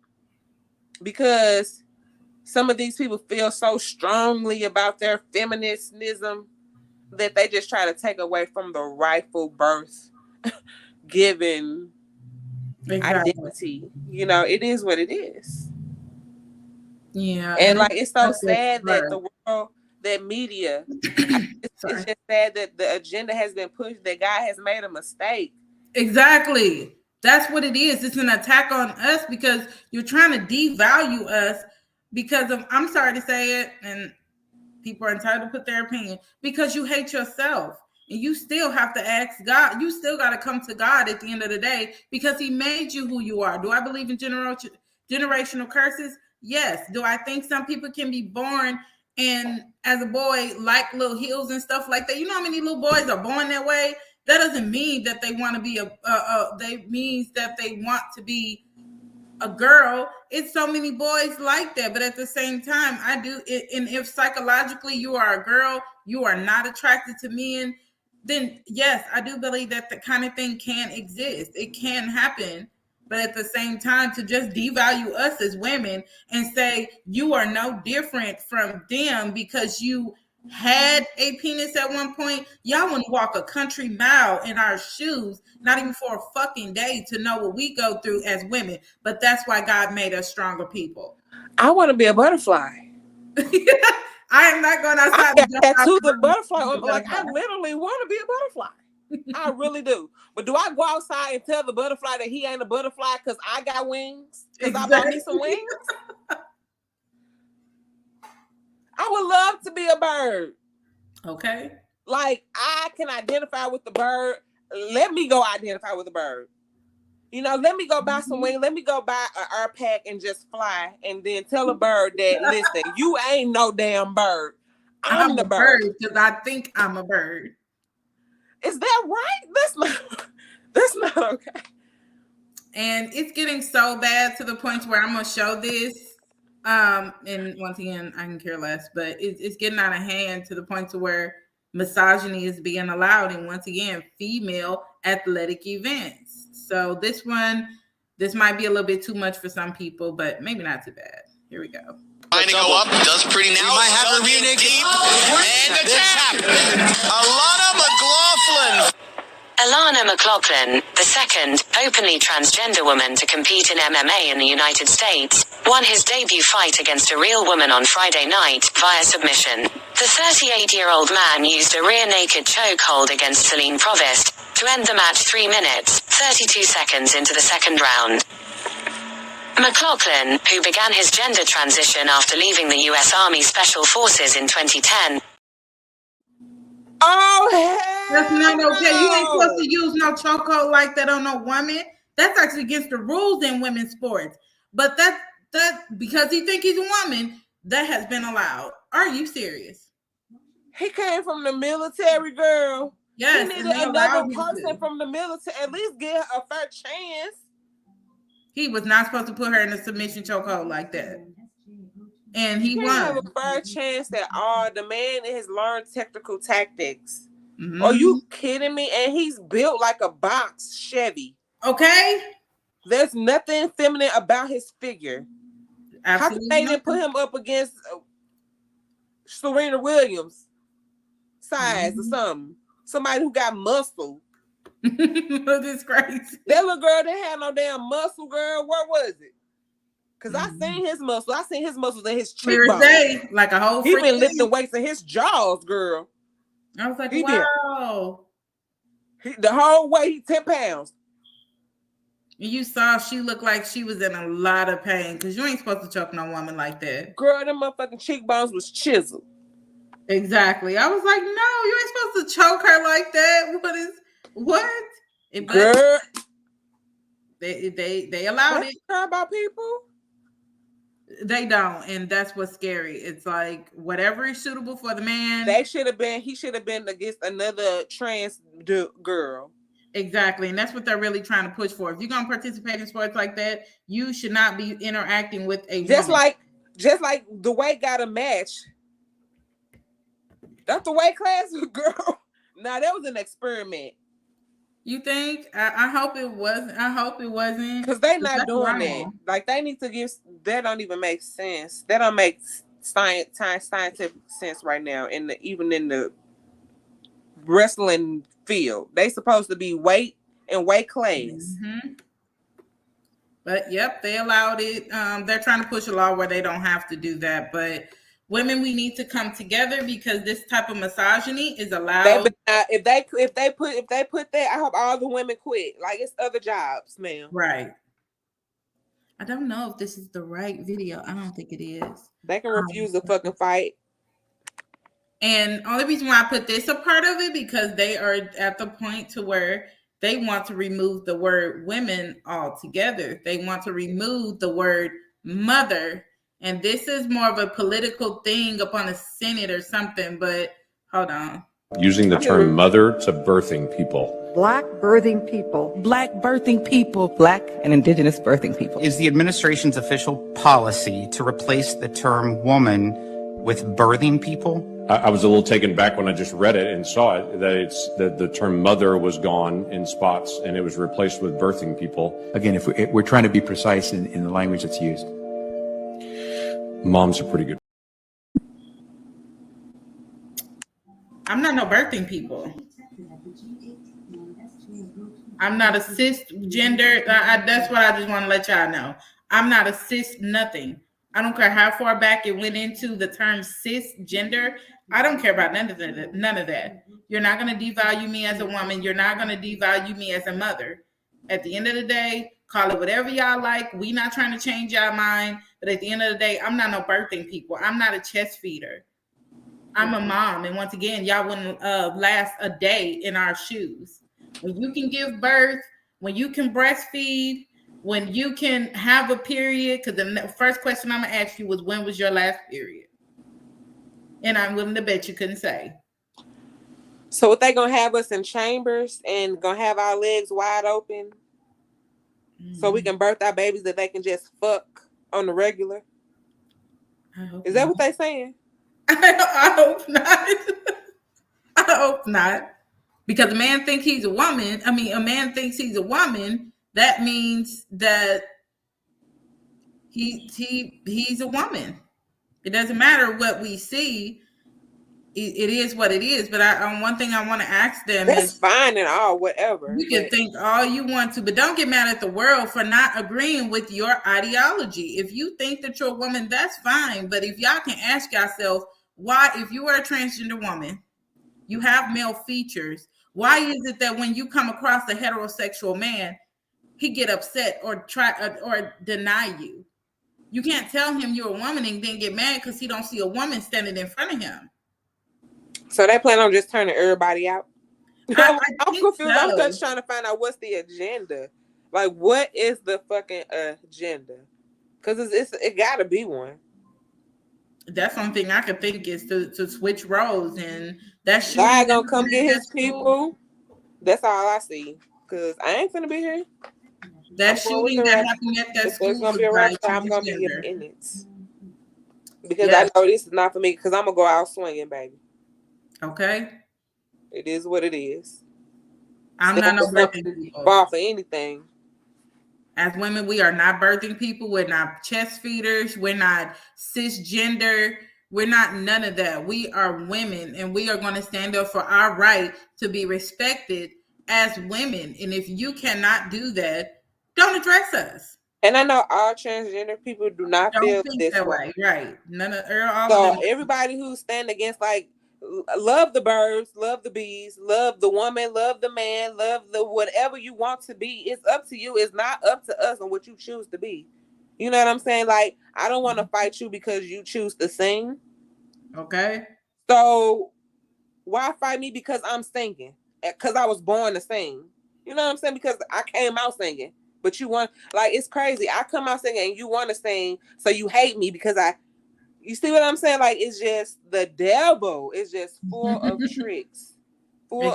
because some of these people feel so strongly about their feminism that they just try to take away from the rightful birth given identity. You know, it is what it is. Yeah. And like, it's so sad that the world, that media, it's just sad that the agenda has been pushed, that God has made a mistake. Exactly. That's what it is. It's an attack on us because you're trying to devalue us because of, I'm sorry to say it, and people are entitled to put their opinion, because you hate yourself. And you still have to ask God. You still got to come to God at the end of the day because he made you who you are. Do I believe in generational curses? Yes. Do I think some people can be born and as a boy like little heels and stuff like that? You know how many little boys are born that way? That doesn't mean that they want to be they means that they want to be a girl. It's so many boys like that, but at the same time, I do it. And if psychologically you are a girl, you are not attracted to men, then yes, I do believe that the kind of thing can exist. It can happen. But at the same time, to just devalue us as women and say you are no different from them because you had a penis at one point, y'all wouldn't walk a country mile in our shoes, not even for a fucking day, to know what we go through as women. But that's why God made us stronger people. I want to be a butterfly. I am not going outside. I tattoo the butterfly. Like, I literally want to be a butterfly. I really do. But do I go outside and tell the butterfly that he ain't a butterfly because I got wings? Because I bought me some wings? I would love to be a bird. Okay. Like, I can identify with the bird. Let me go identify with the bird. You know, let me go buy some wings. Let me go buy an air pack and just fly. And then tell a bird that, listen, you ain't no damn bird. I'm the bird. Because I think I'm a bird. Is that right? That's not okay. And it's getting so bad to the point where I'm going to show this. And once again, I can care less, but it's getting out of hand to the point to where misogyny is being allowed in, once again, female athletic events. So this might be a little bit too much for some people, but maybe not too bad. Here we go. Trying to go up, does pretty now. You might have her rear naked. And the tap. Alana McLaughlin. Alana McLaughlin, the second openly transgender woman to compete in MMA in the United States, won his debut fight against a real woman on Friday night via submission. The 38-year-old man used a rear naked chokehold against Celine Provost to end the match 3 minutes, 32 seconds into the second round. McLaughlin, who began his gender transition after leaving the U.S. Army Special Forces in 2010. Oh, that's not okay. You ain't supposed to use no chokehold like that on no woman. That's actually against the rules in women's sports. But that because he think he's a woman, that has been allowed. Are you serious? He came from the military, girl. Yes, he needed another person from the military. At least get her a fair chance. He was not supposed to put her in a submission chokehold like that. And he won. Have a fair chance at all. The man has learned technical tactics. Mm-hmm. Are you kidding me? And he's built like a box Chevy. Okay. There's nothing feminine about his figure. Absolutely. How can they put him up against Serena Williams size or something? Somebody who got muscle. This is crazy. That little girl that had no damn muscle, girl. Where was it? Cause I seen his muscles. I seen his muscles in his Clear as cheekbones. day, like a whole. He been freaking lifting thing. weights in his jaws, girl. I was like, He did. wow. The whole way, he 10 pounds. And you saw she looked like she was in a lot of pain because you ain't supposed to choke no woman like that. Girl, them motherfucking cheekbones was chiseled. Exactly. I was like, no, you ain't supposed to choke her like that. What? Girl, They allowed it. Care about people? They don't, and that's what's scary. It's like whatever is suitable for the man. He should have been against another trans girl. Exactly, and that's what they're really trying to push for. If you're gonna participate in sports like that, you should not be interacting with a woman. Just like the weight got a match. That's the weight class, girl. Now that was an experiment. You think? I hope it wasn't. I hope it wasn't. Because they not doing that. Like they need to give. That don't even make sense. That don't make scientific sense right now. Even in the wrestling field, they supposed to be weight and weight class. Mm-hmm. But yep, they allowed it. They're trying to push a law where they don't have to do that. But women, we need to come together because this type of misogyny is allowed. If they put that, I hope all the women quit. Like it's other jobs, ma'am. Right. I don't know if this is the right video. I don't think it is. They can refuse the fucking fight. And only reason why I put this a part of it because they are at the point to where they want to remove the word women altogether. They want to remove the word mother. And this is more of a political thing upon the Senate or something, but hold on. Using the term mother to birthing people. Black birthing people. Black birthing people. Black and indigenous birthing people. Is the administration's official policy to replace the term woman with birthing people? I was a little taken back when I just read it and saw it, that the term mother was gone in spots and it was replaced with birthing people. Again, if we're trying to be precise in the language that's used. Moms are pretty good. I'm not no birthing people. I'm not a cisgender. That's what I just want to let y'all know. I'm not a cis nothing. I don't care how far back it went into the term cisgender. I don't care about none of that. You're not going to devalue me as a woman. You're not going to devalue me as a mother. At the end of the day, call it whatever y'all like. We not trying to change y'all mind. But at the end of the day, I'm not no birthing people. I'm not a chest feeder. I'm a mom. And once again, y'all wouldn't last a day in our shoes. When you can give birth, when you can breastfeed, when you can have a period, because the first question I'm going to ask you was, when was your last period? And I'm willing to bet you couldn't say. So what they going to have us in chambers and going to have our legs wide open so we can birth our babies that they can just fuck on the regular? Is that what they saying? I hope not. I hope not. Because a man thinks he's a woman. I mean, a man thinks he's a woman. That means that he's a woman. It doesn't matter what we see. It is what it is. But one thing I want to ask them That's is fine and all, whatever. You can think all you want to, but don't get mad at the world for not agreeing with your ideology. If you think that you're a woman, that's fine. But if y'all can ask yourself, why, if you are a transgender woman, you have male features, why is it that when you come across a heterosexual man, he get upset or try or deny you? You can't tell him you're a woman and then get mad because he don't see a woman standing in front of him. So they plan on just turning everybody out? I'm confused. So. I'm just trying to find out what's the agenda. Like, what is the fucking agenda? Because it got to be one. That's one thing I could think is to switch roles, and that's God gonna come get his people. That's all I see. Because I ain't finna be here. That shooting that happened at that school. It's gonna be a rush. I'm gonna be in it. Because I know this is not for me. Because I'm gonna go out swinging, baby. Okay. It is what it is. I'm not no birthing people. Fall for anything. As women, we are not birthing people. We're not chest feeders. We're not cisgender. We're not none of that. We are women, and we are going to stand up for our right to be respected as women. And if you cannot do that, don't address us. And I know all transgender people do not Don't feel think this that way. way, right? None of all So of them. everybody who stand against, like, love the birds, love the bees, love the woman, love the man, love the whatever you want to be. It's up to you. It's not up to us on what you choose to be. You know what I'm saying? Like, I don't want to fight you because you choose to sing. Okay. So why fight me because I'm singing? Because I was born to sing. You know what I'm saying? Because I came out singing. But you want, like, it's crazy. I come out singing and you want to sing, so you hate me because you see what I'm saying? Like, it's just the devil is just full of tricks, full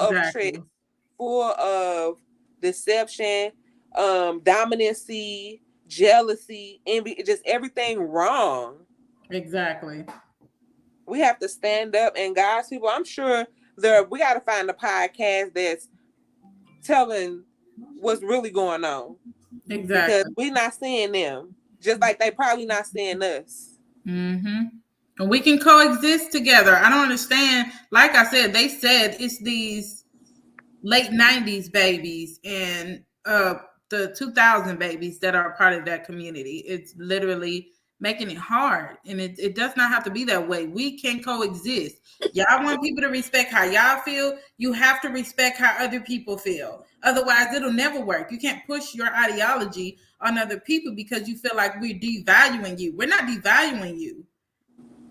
of deception, dominancy, jealousy, envy, just everything wrong. Exactly. We have to stand up, and God's people, I'm sure we got to find a podcast that's telling what's really going on. Exactly. Because we're not seeing them, just like they probably not seeing us. Mm-hmm. And we can coexist together. I don't understand. Like I said, they said it's these late 90s babies and the 2000 babies that are part of that community. It's literally making it hard. And it does not have to be that way. We can coexist. Y'all want people to respect how y'all feel. You have to respect how other people feel. Otherwise, it'll never work. You can't push your ideology on other people because you feel like we're devaluing you. We're not devaluing you.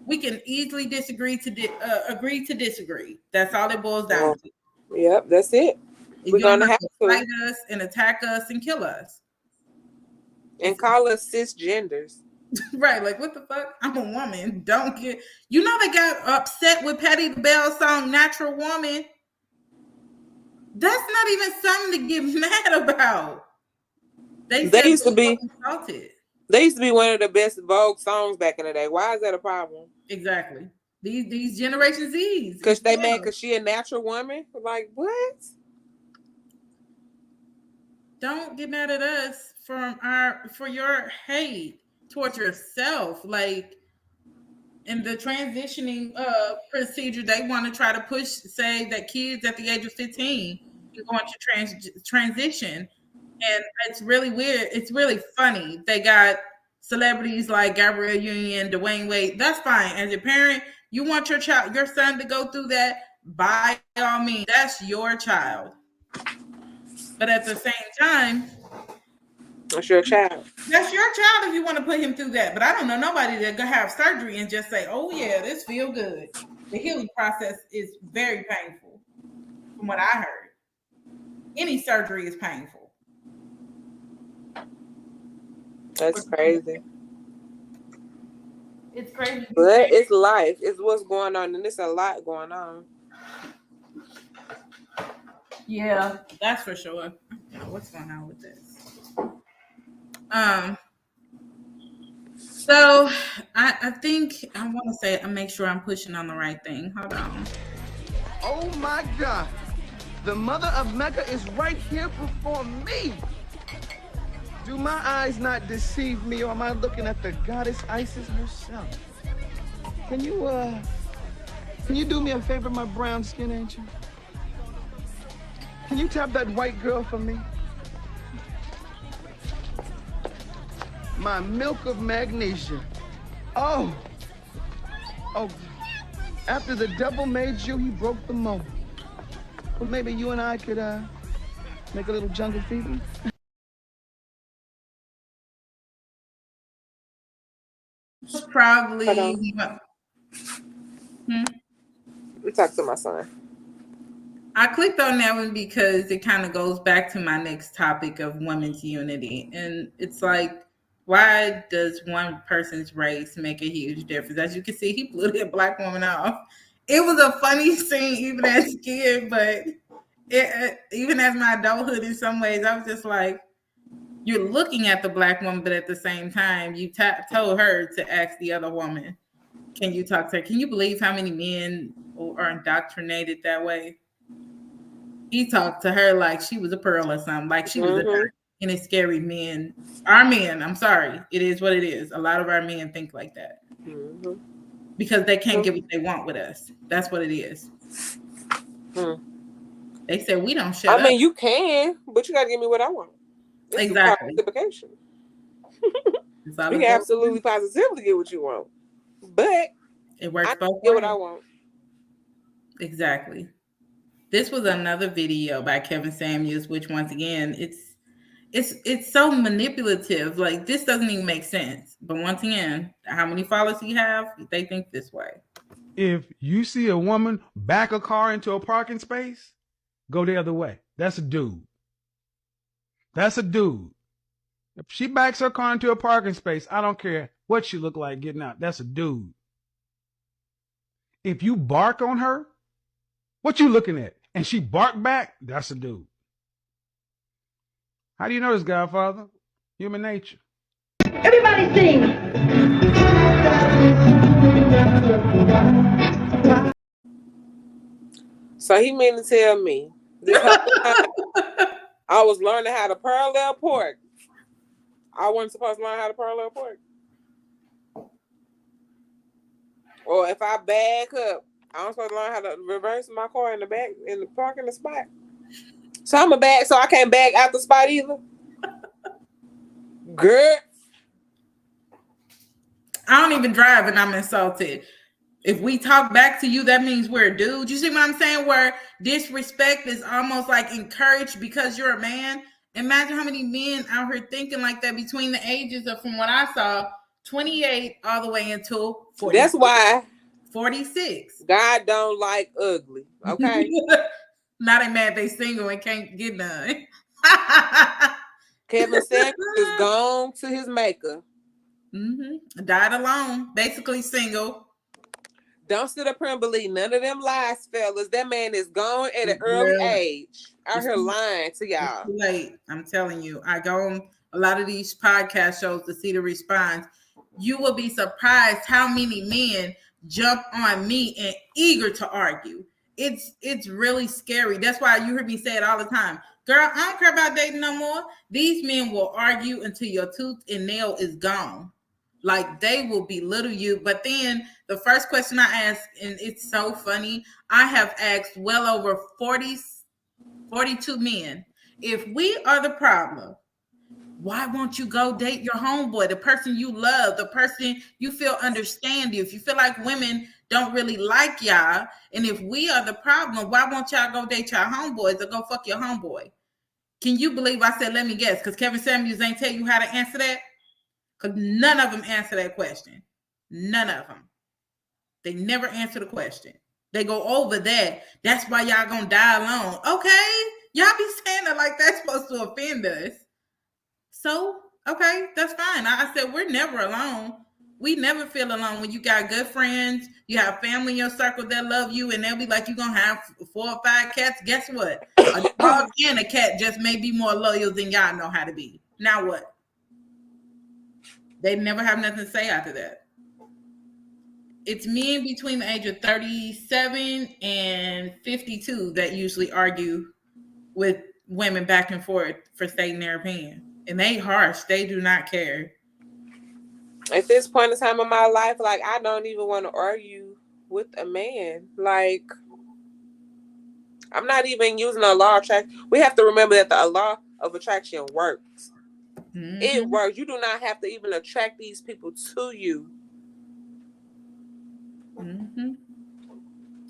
We can easily disagree to agree to disagree. That's all it boils down to. Yep, that's it. We're gonna have to fight us and attack us and kill us. And call us cisgenders. Right, like what the fuck? I'm a woman. Don't get. You know they got upset with Patti LaBelle's song "Natural Woman." That's not even something to get mad about. They used to be insulted. They used to be one of the best Vogue songs back in the day. Why is that a problem? Exactly. These Generation Z's. Because they mad because she a natural woman. Like, what? Don't get mad at us for your hate towards yourself. Like in the transitioning procedure, they want to try to say that kids at the age of 15 are going to transition. And it's really weird. It's really funny. They got celebrities like Gabrielle Union, Dwayne Wade. That's fine. As a parent, you want your son to go through that, by all means. That's your child. But at the same time, that's your child. That's your child if you want to put him through that. But I don't know nobody that gonna have surgery and just say, "Oh yeah, this feel good." The healing process is very painful, from what I heard. Any surgery is painful. That's crazy. It's crazy. But it's life. It's what's going on, and there's a lot going on. Yeah, that's for sure. What's going on with this? So I think I want to say, I make sure I'm pushing on the right thing. Hold on. Oh my God. The mother of Mecca is right here before me. Do my eyes not deceive me, or am I looking at the goddess Isis herself? Can you do me a favor, my brown skin angel? Can you tap that white girl for me? My milk of magnesia. Oh, after the devil made you, he broke the mold. Well, maybe you and I could make a little jungle fever. Probably. We talked to my son. I clicked on that one because it kind of goes back to my next topic of women's unity. And it's like, why does one person's race make a huge difference? As you can see, he blew that black woman off. It was a funny scene even as a kid, but even as my adulthood in some ways, I was just like, you're looking at the black woman, but at the same time, you told her to ask the other woman, can you talk to her? Can you believe how many men are indoctrinated that way? He talked to her like she was a pearl or something, like she was in a scary man. Our men, I'm sorry, it is what it is. A lot of our men think like that because they can't get what they want with us. That's what it is. They said we don't shut up. I mean, you can, but you got to give me what I want. This exactly. Is reciprocation. You can absolutely positively get what you want, but it works I both get ways. what I want. Exactly. This was another video by Kevin Samuels, which once again, it's so manipulative. Like, this doesn't even make sense. But once again, how many followers you have, they think this way. If you see a woman back a car into a parking space, go the other way. That's a dude. That's a dude. If she backs her car into a parking space, I don't care what she look like getting out. That's a dude. If you bark on her, what you looking at? And she bark back, that's a dude. How do you know this, Godfather? Human nature. Everybody sing. So he mean to tell me this whole time I was learning how to parallel park. I wasn't supposed to learn how to parallel park. Or if I back up, I'm supposed to learn how to reverse my car in the back in the parking spot. So I'm a back, so I can't back out the spot either. Girl, I don't even drive and I'm insulted. If we talk back to you, that means we're a dude. You see what I'm saying? Where disrespect is almost like encouraged because you're a man. Imagine how many men out here thinking like that between the ages of, from what I saw, 28 all the way until 46. That's why 46. God don't like ugly. Okay. Now they mad they single and can't get none. Kevin Samuels is gone to his maker. Died alone, basically single. Don't sit up here and believe none of them lies, fellas. That man is gone at an early age. Out here lying to y'all. It's too late. I'm telling you. I go on a lot of these podcast shows to see the response. You will be surprised how many men jump on me and eager to argue. It's really scary. That's why you hear me say it all the time. Girl, I don't care about dating no more. These men will argue until your tooth and nail is gone. Like, they will belittle you. But then the first question I ask, and it's so funny, I have asked well over 42 men, if we are the problem, why won't you go date your homeboy, the person you love, the person you feel understand you? If you feel like women don't really like y'all, and if we are the problem, why won't y'all go date your homeboys or go fuck your homeboy? Can you believe I said, let me guess, because Kevin Samuels ain't tell you how to answer that? Because none of them answer that question. None of them. They never answer the question. They go over that. That's why y'all gonna die alone. Okay, y'all be saying it like that's supposed to offend us. So, okay, that's fine. I said we're never alone. We never feel alone when you got good friends, you have family in your circle that love you, and they'll be like, you're gonna have 4 or 5 cats. Guess what? A dog and a cat just may be more loyal than y'all know how to be. Now what? They never have nothing to say after that. It's men between the age of 37 and 52 that usually argue with women back and forth for stating their opinion. And they harsh. They do not care. At this point in time in my life, like, I don't even want to argue with a man. Like, I'm not even using a law of attraction. We have to remember that the law of attraction works. It works. You do not have to even attract these people to you.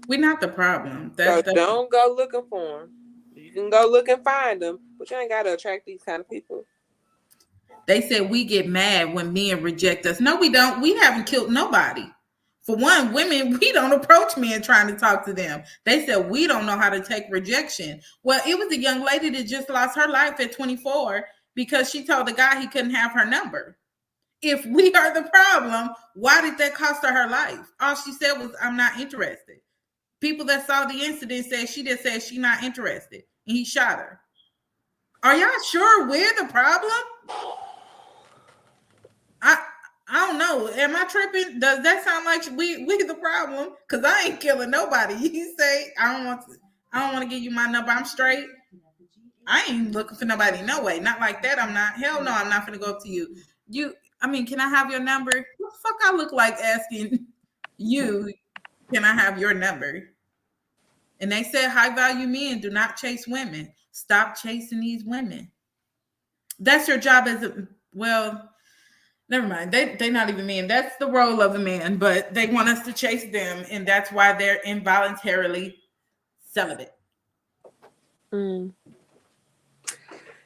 We're not the problem. So don't go looking for them. You can go look and find them, but you ain't got to attract these kind of people. They said we get mad when men reject us. No, we don't. We haven't killed nobody. For one, women, we don't approach men trying to talk to them. They said we don't know how to take rejection. Well, it was a young lady that just lost her life at 24 because she told the guy he couldn't have her number. If we are the problem, why did that cost her life? All she said was, I'm not interested. People that saw the incident said she just said she's not interested. And he shot her. Are y'all sure we're the problem? I don't know. Am I tripping? Does that sound like we the problem? Because I ain't killing nobody. You say I don't want to give you my number. I'm straight. I ain't looking for nobody. No way. Not like that. I'm not. Hell no. I'm not gonna go up to you. Can I have your number? What the fuck I look like asking you? Can I have your number? And they said high value men do not chase women. Stop chasing these women. That's your job as well. Never mind. They not even men. That's the role of a man, but they want us to chase them, and that's why they're involuntarily celibate.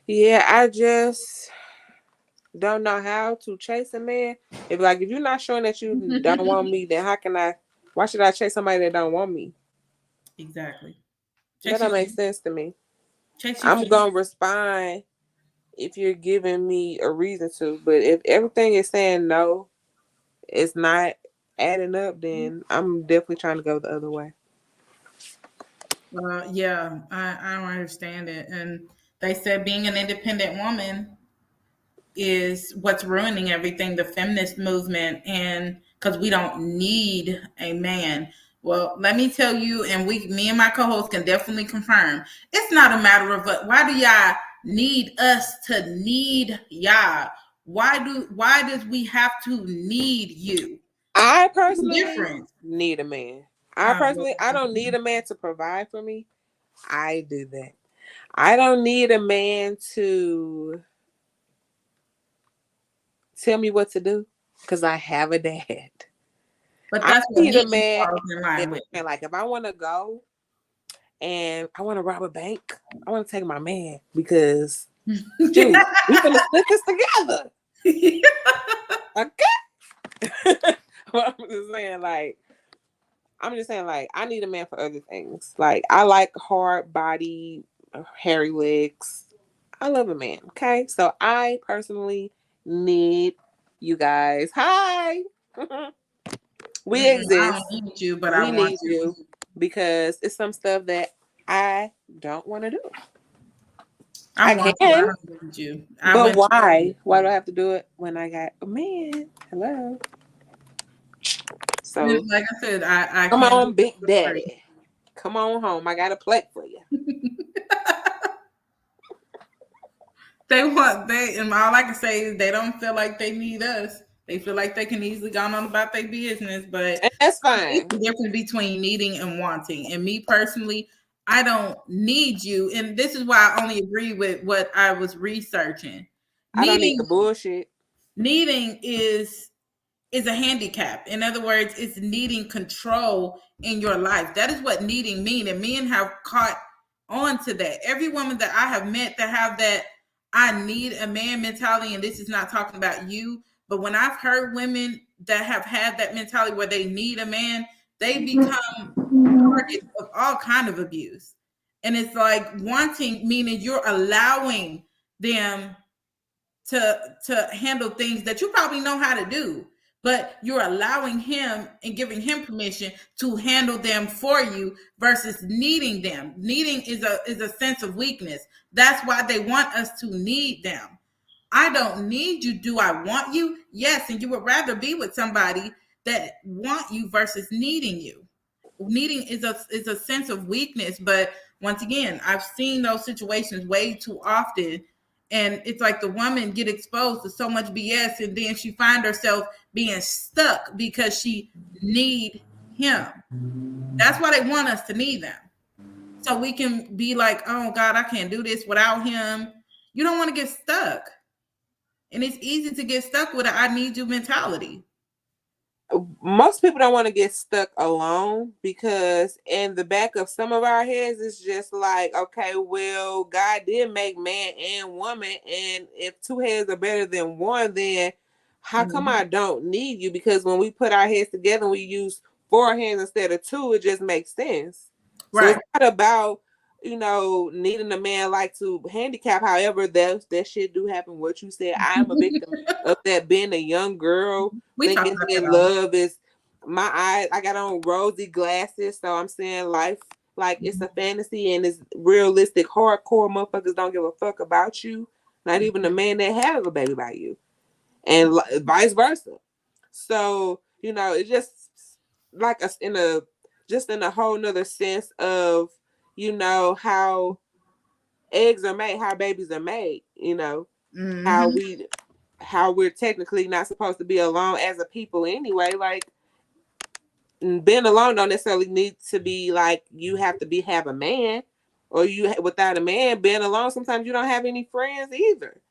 Yeah, I just don't know how to chase a man. If you're not showing that you don't want me, then why should I chase somebody that don't want me? Exactly. That don't make sense to me. Chase I'm gonna respond if you're giving me a reason to, but if everything is saying no, it's not adding up, then I'm definitely trying to go the other way. Yeah, I don't understand it. And they said being an independent woman is what's ruining everything, the feminist movement, and because we don't need a man. Well, let me tell you, and me and my co-host can definitely confirm, it's not a matter of why do y'all need us to need y'all? Why does we have to need you? I personally need a man. I don't need a man to provide for me. I do that. I don't need a man to tell me what to do because I have a dad. But that's I need a man. Like if I want to go and I want to rob a bank, I want to take my man because shoot, we gonna split this together. Okay. Well, I'm just saying, I need a man for other things. Like, I like hard body, hairy legs. I love a man. Okay. So I personally need you guys. Hi. We exist. I don't need you, but we need you because it's some stuff that I don't want to do. I can. I don't need you. But why? Why do I have to do it when I got a man? Hello. So, like I said, I come on, Big Daddy. Come on home. I got a plate for you. And all I can say is they don't feel like they need us. They feel like they can easily go on about their business, but and that's fine. It's the difference between needing and wanting. And me personally, I don't need you. And this is why I only agree with what I was researching. I don't need the bullshit. Needing is a handicap. In other words, it's needing control in your life. That is what needing means. And men have caught on to that. Every woman that I have met that have that I need a man mentality, and this is not talking about you, but when I've heard women that have had that mentality where they need a man, they become targets of all kind of abuse. And it's like wanting, meaning you're allowing them to handle things that you probably know how to do, but you're allowing him and giving him permission to handle them for you versus needing them. Needing is a sense of weakness. That's why they want us to need them. I don't need you. Do I want you? Yes. And you would rather be with somebody that want you versus needing you. Needing is a sense of weakness. But once again, I've seen those situations way too often. And it's like the woman get exposed to so much BS, and then she find herself being stuck because she need him. That's why they want us to need them. So we can be like, oh God, I can't do this without him. You don't want to get stuck. And it's easy to get stuck with I need you mentality. Most people don't want to get stuck alone because in the back of some of our heads, it's just like, okay, well, God did make man and woman. And if two heads are better than one, then how come I don't need you? Because when we put our heads together and we use 4 hands instead of 2, it just makes sense. Right. So it's not about, needing a man to handicap. However, that shit do happen. What you said, I'm a victim of that, being a young girl thinking that love is my eyes. I got on rosy glasses, so I'm saying life like it's a fantasy and it's realistic. Hardcore motherfuckers don't give a fuck about you. Not even the man that has a baby by you, and vice versa. So it's just like us in a whole nother sense of how eggs are made, how babies are made, how we're technically not supposed to be alone as a people anyway. Like, being alone don't necessarily need to be like you have to have a man, or you without a man being alone. Sometimes you don't have any friends either.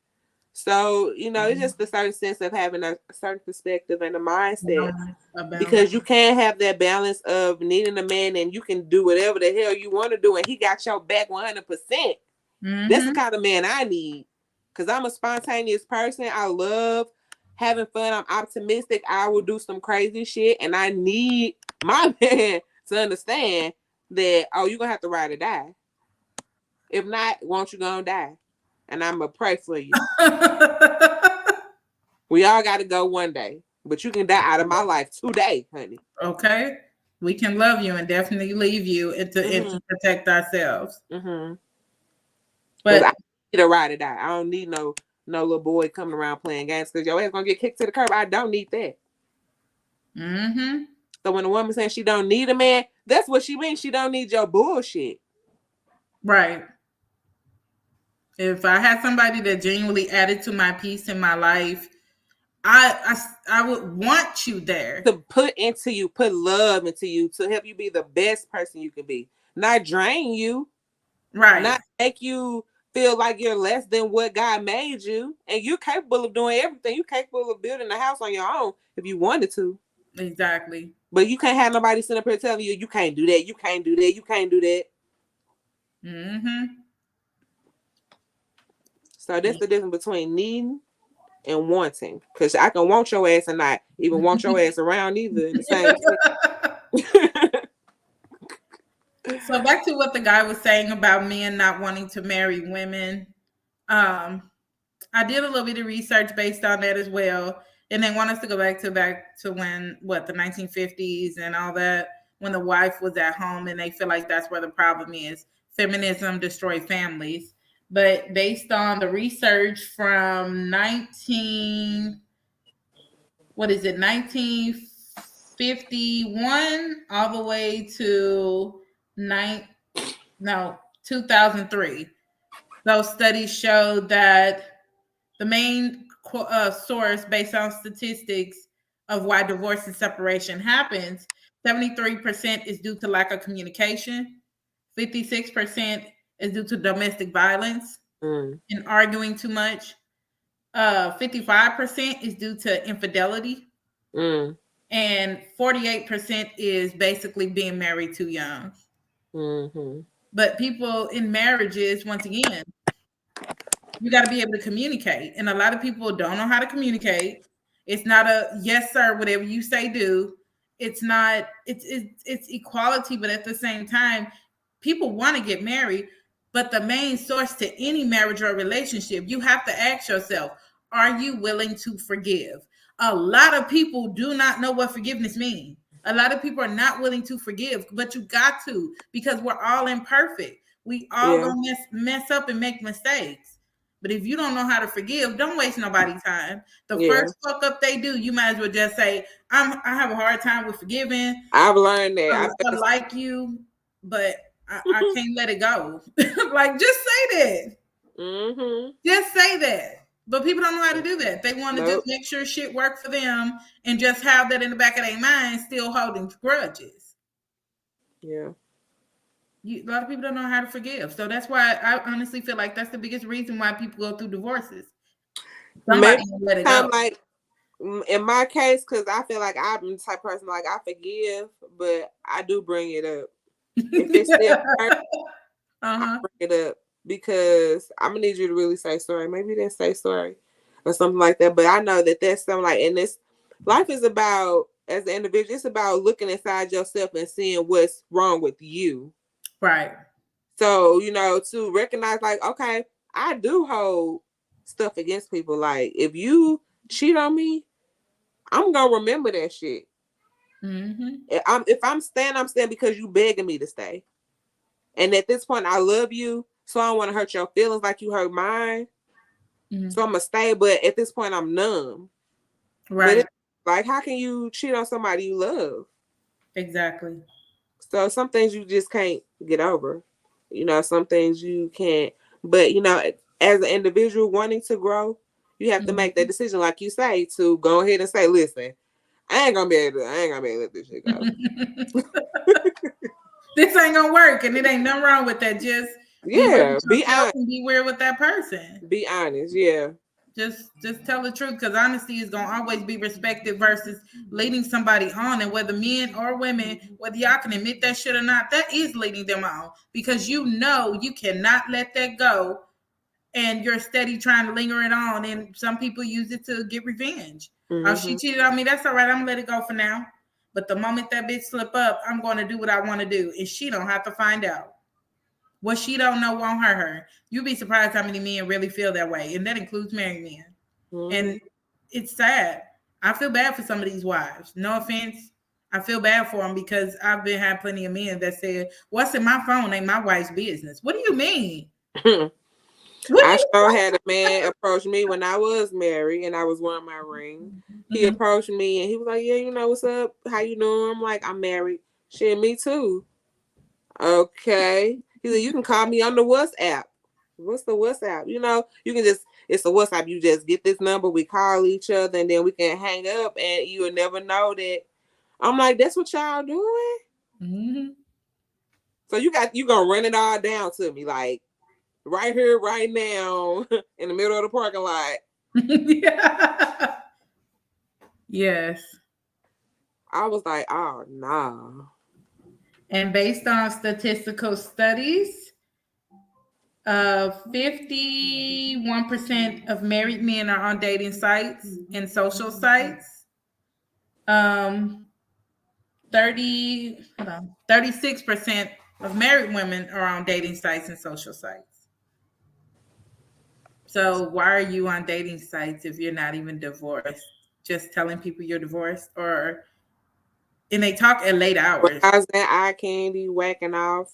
So, you know, it's just a certain sense of having a certain perspective and a mindset. Because you can't have that balance of needing a man and you can do whatever the hell you want to do and he got your back 100%. That's the kind of man I need. Because I'm a spontaneous person. I love having fun. I'm optimistic. I will do some crazy shit. And I need my man to understand that, oh, you're going to have to ride or die. If not, won't you gonna die? And I'm going to pray for you. We all got to go one day. But you can die out of my life today, honey. Okay. We can love you and definitely leave you and to protect ourselves. But I need a ride or die. I don't need no little boy coming around playing games because your ass gonna get kicked to the curb. I don't need that. So when a woman says she don't need a man, that's what she means. She don't need your bullshit. Right. If I had somebody that genuinely added to my peace in my life, I would want you there. To put into you, put love into you, to help you be the best person you can be. Not drain you. Right. Not make you feel like you're less than what God made you. And you're capable of doing everything. You're capable of building a house on your own if you wanted to. Exactly. But you can't have nobody sitting up here telling you, you can't do that, you can't do that, you can't do that. So that's the difference between needing and wanting. Because I can want your ass and not even want your ass around either in the same So back to what the guy was saying about men not wanting to marry women. I did a little bit of research based on that as well. And they want us to go back to when, the 1950s and all that, when the wife was at home, and they feel like that's where the problem is. Feminism destroyed families. But based on the research from 1951 all the way to 2003, those studies showed that the main source based on statistics of why divorce and separation happens, 73% is due to lack of communication, 56% is due to domestic violence and arguing too much, 55% is due to infidelity, and 48% is basically being married too young. But people in marriages, once again, you got to be able to communicate. And a lot of people don't know how to communicate. It's not a yes, sir, whatever you say, do. It's not, it's equality, but at the same time, people want to get married. But the main source to any marriage or relationship, you have to ask yourself, are you willing to forgive? A lot of people do not know what forgiveness means. A lot of people are not willing to forgive, but you got to, because we're all imperfect. We all gonna mess up and make mistakes. But if you don't know how to forgive, don't waste nobody's time. The first fuck up they do, you might as well just say, I have a hard time with forgiving. I've learned that. I like you, but I can't let it go. Like, just say that. Just say that. But people don't know how to do that. They want to just make sure shit work for them and just have that in the back of their mind, still holding grudges. Yeah. A lot of people don't know how to forgive. So that's why I honestly feel like that's the biggest reason why people go through divorces. Somebody let it go. Like, in my case, because I feel like I'm the type of person, like, I forgive, but I do bring it up. If it's still hurt, I bring it up. Because I'm gonna need you to really say sorry. Maybe then say sorry or something like that. But I know that that's something like, and this life is about, as an individual, it's about looking inside yourself and seeing what's wrong with you. Right. So, you know, to recognize, like, okay, I do hold stuff against people. Like, if you cheat on me, I'm gonna remember that shit. If I'm staying, I'm staying because you begging me to stay. And at this point, I love you. So I don't want to hurt your feelings like you hurt mine. So I'm going to stay. But at this point, I'm numb. Right. Like, how can you cheat on somebody you love? Exactly. So some things you just can't get over. You know, some things you can't. But, you know, as an individual wanting to grow, you have to make that decision, like you say, to go ahead and say, listen, I ain't going to be able to let this shit go. This ain't going to work. And it ain't nothing wrong with that. Just... yeah, be honest. And be weird with that person. Be honest, yeah. Just tell the truth, because honesty is gonna always be respected versus leading somebody on. And whether men or women, whether y'all can admit that shit or not, that is leading them on, because you cannot let that go, and you're steady trying to linger it on. And some people use it to get revenge. Oh, she cheated on me. That's all right. I'm gonna let it go for now. But the moment that bitch slip up, I'm going to do what I want to do, and she don't have to find out. What she don't know won't hurt her. You'd be surprised how many men really feel that way, and that includes married men. And it's sad. I feel bad for some of these wives. No offense. I feel bad for them, because I've had plenty of men that said, "What's in my phone ain't my wife's business." What do you mean? I sure had a man approach me when I was married and I was wearing my ring. He approached me and he was like, "Yeah, you know, what's up? How you doing?" I'm like, "I'm married." "Shit, me too." "Okay." He said, "You can call me on the WhatsApp." "What's the WhatsApp?" "You know, you can just, it's a WhatsApp. You just get this number, we call each other, and then we can hang up, and you will never know that." I'm like, "That's what y'all doing?" So you gonna run it all down to me, like, right here, right now, in the middle of the parking lot. Yes. I was like, oh, no. And based on statistical studies, 51% of married men are on dating sites and social sites. 36% of married women are on dating sites and social sites. So why are you on dating sites if you're not even divorced? Just telling people you're divorced, and they talk at late hours. How's that eye candy whacking off?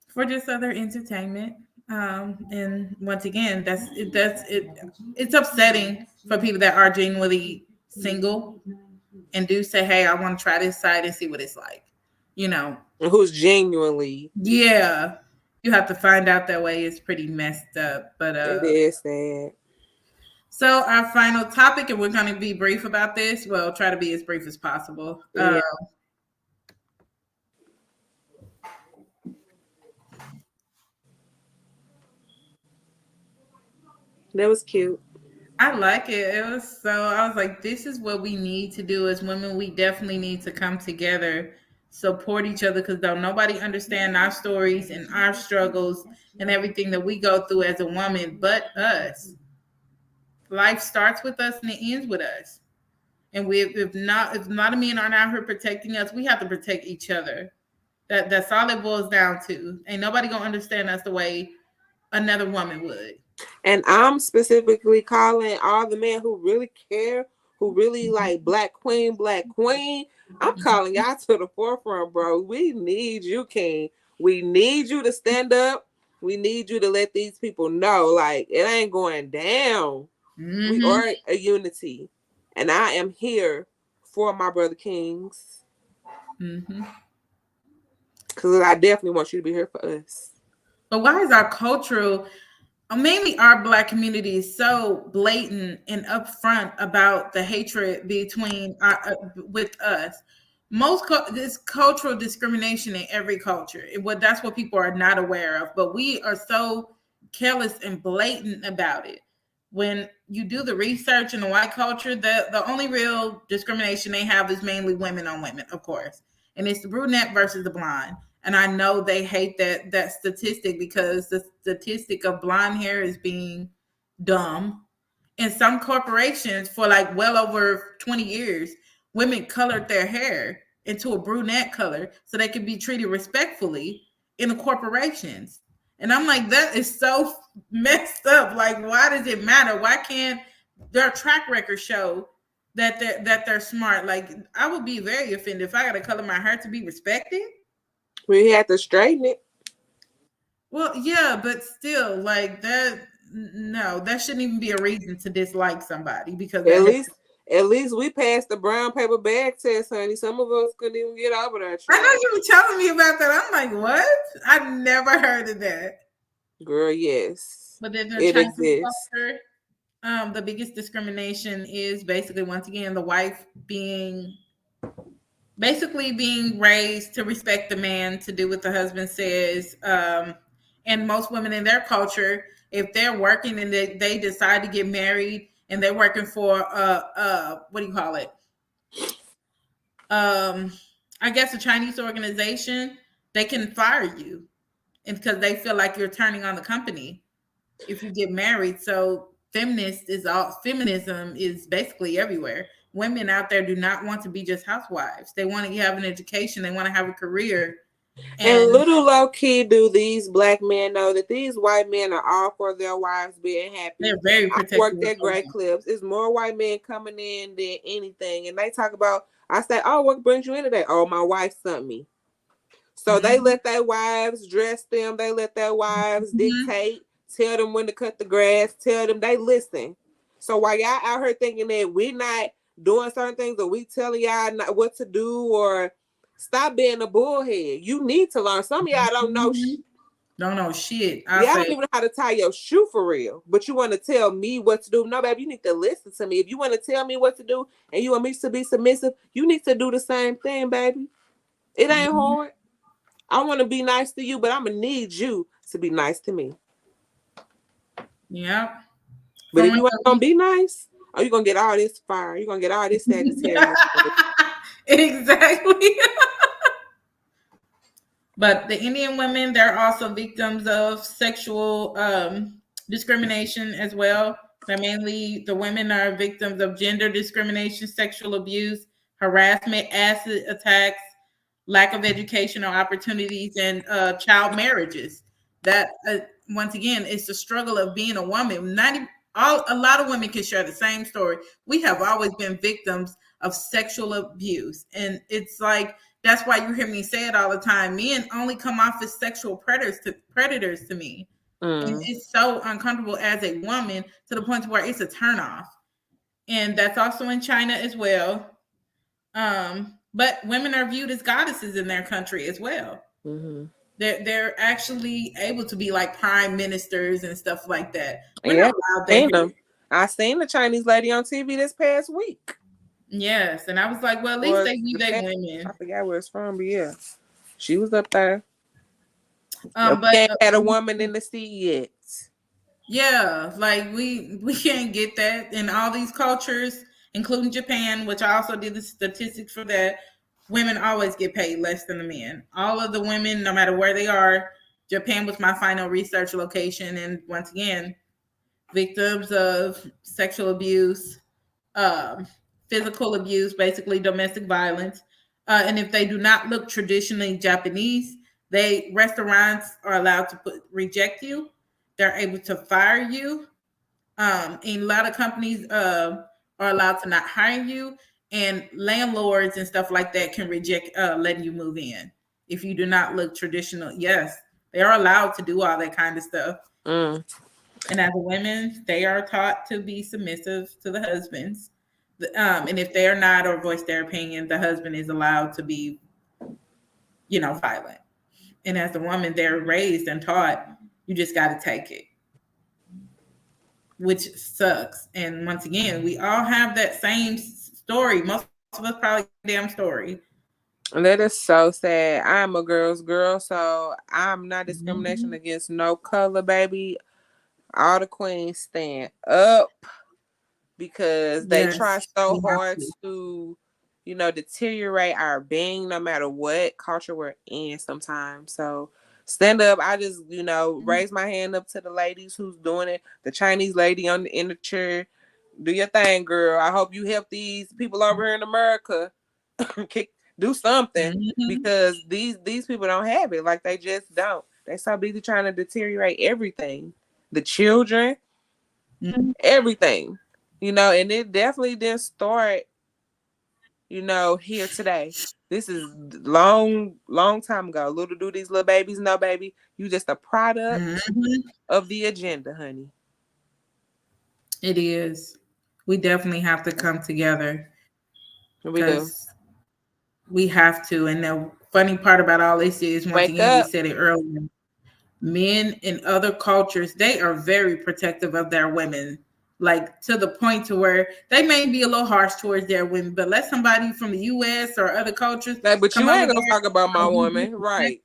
For just other entertainment. And once again, it's upsetting for people that are genuinely single and do say, "Hey, I want to try this side and see what it's like." You know, and who's genuinely, yeah, you have to find out that way. It's pretty messed up, but it is sad. So our final topic, and we're going to be brief about this. Well, try to be as brief as possible. Yeah. That was cute. I like it. I was like, this is what we need to do as women. We definitely need to come together, support each other, because don't nobody understand our stories and our struggles and everything that we go through as a woman but us. Life starts with us and it ends with us. And if not a men aren't out here protecting us, we have to protect each other. That's all it boils down to. Ain't nobody gonna understand us the way another woman would. And I'm specifically calling all the men who really care, who really like Black Queen. I'm calling y'all to the forefront, bro. We need you, King. We need you to stand up. We need you to let these people know, like, it ain't going down. We are a unity. And I am here for my brother Kings. Because I definitely want you to be here for us. But why is our cultural, mainly our Black community, so blatant and upfront about the hatred between with us? This cultural discrimination in every culture. That's what people are not aware of. But we are so careless and blatant about it. When you do the research in the white culture, the only real discrimination they have is mainly women on women, of course. And it's the brunette versus the blonde. And I know they hate that statistic, because the statistic of blonde hair is being dumb. In some corporations, for like well over 20 years, women colored their hair into a brunette color so they could be treated respectfully in the corporations. And I'm like, that is so messed up. Like, why does it matter? Why can't their track record show that they're smart? Like, I would be very offended if I got to color my hair to be respected. We had to straighten it. Well, yeah, but still, like, that shouldn't even be a reason to dislike somebody, because at least we passed the brown paper bag test, honey. Some of us couldn't even get over that. I know you were telling me about that. I'm like, what? I've never heard of that. Girl, yes. But then it exists. The biggest discrimination is basically, once again, the wife being raised to respect the man, to do what the husband says, And most women in their culture, if they're working and they decide to get married and they're working for what do you call it? I guess a Chinese organization, they can fire you, and because they feel like you're turning on the company if you get married. So feminism is basically everywhere. Women out there do not want to be just housewives. They want to have an education. They want to have a career. And little low key do these black men know that these white men are all for their wives being happy. They're very protective. I worked at Great Clips. It's more white men coming in than anything. And they talk about, I say, oh, what brings you in today? Oh, my wife sent me. So they let their wives dress them. They let their wives dictate, tell them when to cut the grass, tell them they listen. So while y'all out here thinking that we're not doing certain things or we telling y'all not what to do, or stop being a bullhead. You need to learn. Some of y'all don't know shit. Don't know shit. Y'all don't even know how to tie your shoe for real. But you want to tell me what to do. No, baby, you need to listen to me. If you want to tell me what to do and you want me to be submissive, you need to do the same thing, baby. It ain't hard. I want to be nice to you, but I'm going to need you to be nice to me. Yeah. But if you ain't going to be nice, oh, you're going to get all this fire. You're going to get all this Sagittarius. Exactly. But the Indian women, they're also victims of sexual discrimination as well. Mainly the women are victims of gender discrimination, sexual abuse, harassment, acid attacks, lack of educational opportunities, and child marriages. That once again, it's the struggle of being a woman. A lot of women can share the same story. We have always been victims of sexual abuse, and it's like that's why you hear me say it all the time. Men only come off as sexual predators to me. And it's so uncomfortable as a woman to the point where it's a turnoff. And that's also in China as well. But women are viewed as goddesses in their country as well. They're actually able to be like prime ministers and stuff like that. I seen the Chinese lady on TV this past week. Yes, and I was like, well, at least they view their women. I forgot where it's from, but yeah, she was up there. But they had a woman in the seat yet. Yeah, like we can't get that in all these cultures, including Japan, which I also did the statistics for that. Women always get paid less than the men. All of the women, no matter where they are, Japan was my final research location, and once again, victims of sexual abuse, physical abuse, basically domestic violence. And if they do not look traditionally Japanese, restaurants are allowed to reject you. They're able to fire you. And a lot of companies are allowed to not hire you. And landlords and stuff like that can reject letting you move in if you do not look traditional. Yes, they are allowed to do all that kind of stuff. And as women, they are taught to be submissive to the husbands. And if they are not or voice their opinion, the husband is allowed to be, violent. And as a woman, they're raised and taught, you just got to take it, which sucks. And once again, we all have that same story. Most of us probably damn story. And that is so sad. I'm a girl's girl, so I'm not discrimination against no color, baby. All the queens stand up. Because they try so hard to, deteriorate our being no matter what culture we're in sometimes. So stand up. I just, raise my hand up to the ladies who's doing it. The Chinese lady in the chair. Do your thing, girl. I hope you help these people over here in America do something because these people don't have it. Like they just don't. They so busy trying to deteriorate everything. The children, everything. And it definitely didn't start, here today. This is long time ago. Little do these little babies know, baby, you just a product of the agenda, honey. It is. We definitely have to come together. We do. We have to. And the funny part about all this is, once again, we said it earlier, men in other cultures, they are very protective of their women. Like to the point to where they may be a little harsh towards their women, but let somebody from the U.S. or other cultures. But you ain't gonna talk about my woman, right?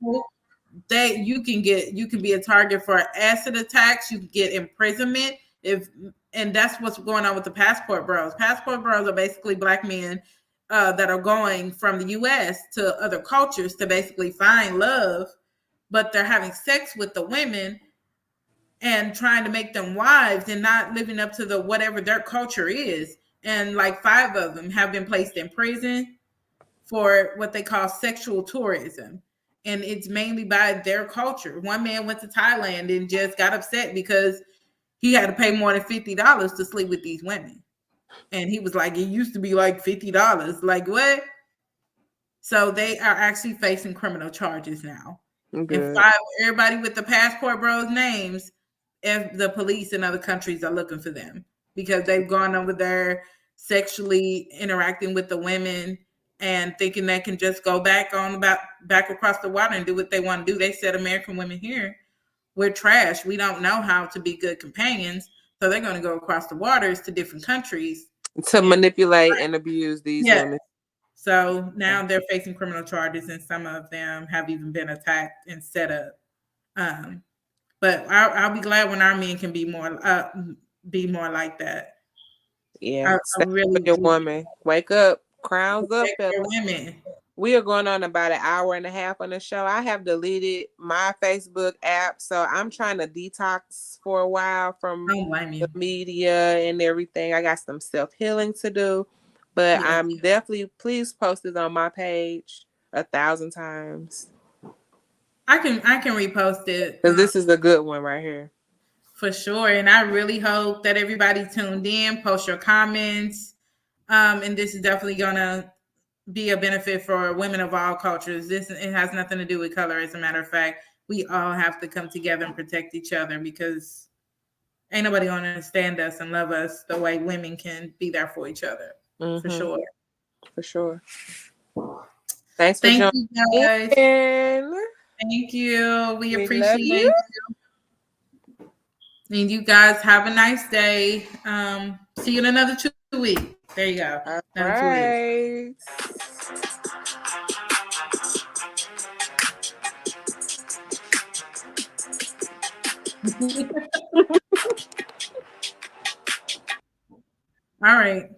you can be a target for acid attacks. You can get imprisonment and that's what's going on with the passport bros. Passport bros are basically black men that are going from the U.S. to other cultures to basically find love, but they're having sex with the women and trying to make them wives and not living up to the whatever their culture is. And like 5 of them have been placed in prison for what they call sexual tourism. And it's mainly by their culture. One man went to Thailand and just got upset because he had to pay more than $50 to sleep with these women. And he was like, it used to be like $50. Like, what? So they are actually facing criminal charges now. Good. And everybody with the passport bros names, if the police in other countries are looking for them because they've gone over there sexually interacting with the women and thinking they can just go back across the water and do what they want to do. They said American women here, we're trash. We don't know how to be good companions. So they're going to go across the waters to different countries to manipulate and abuse these women. So now they're facing criminal charges, and some of them have even been attacked and set up. But I'll be glad when our men can be more like that. Yeah, I really your woman. Wake up, crowns up, women. We are going on about 1.5 hours on the show. I have deleted my Facebook app, so I'm trying to detox for a while from the media and everything. I got some self-healing to do, but I'm definitely, please post it on my page 1,000 times. I can repost it because this is a good one right here. For sure, and I really hope that everybody tuned in. Post your comments, and this is definitely gonna be a benefit for women of all cultures. It has nothing to do with color. As a matter of fact, we all have to come together and protect each other because ain't nobody gonna understand us and love us the way women can be there for each other. For sure. For sure. Thank you guys. Thank you. We appreciate you. And you guys have a nice day. See you in another 2 weeks. There you go. All right. All right.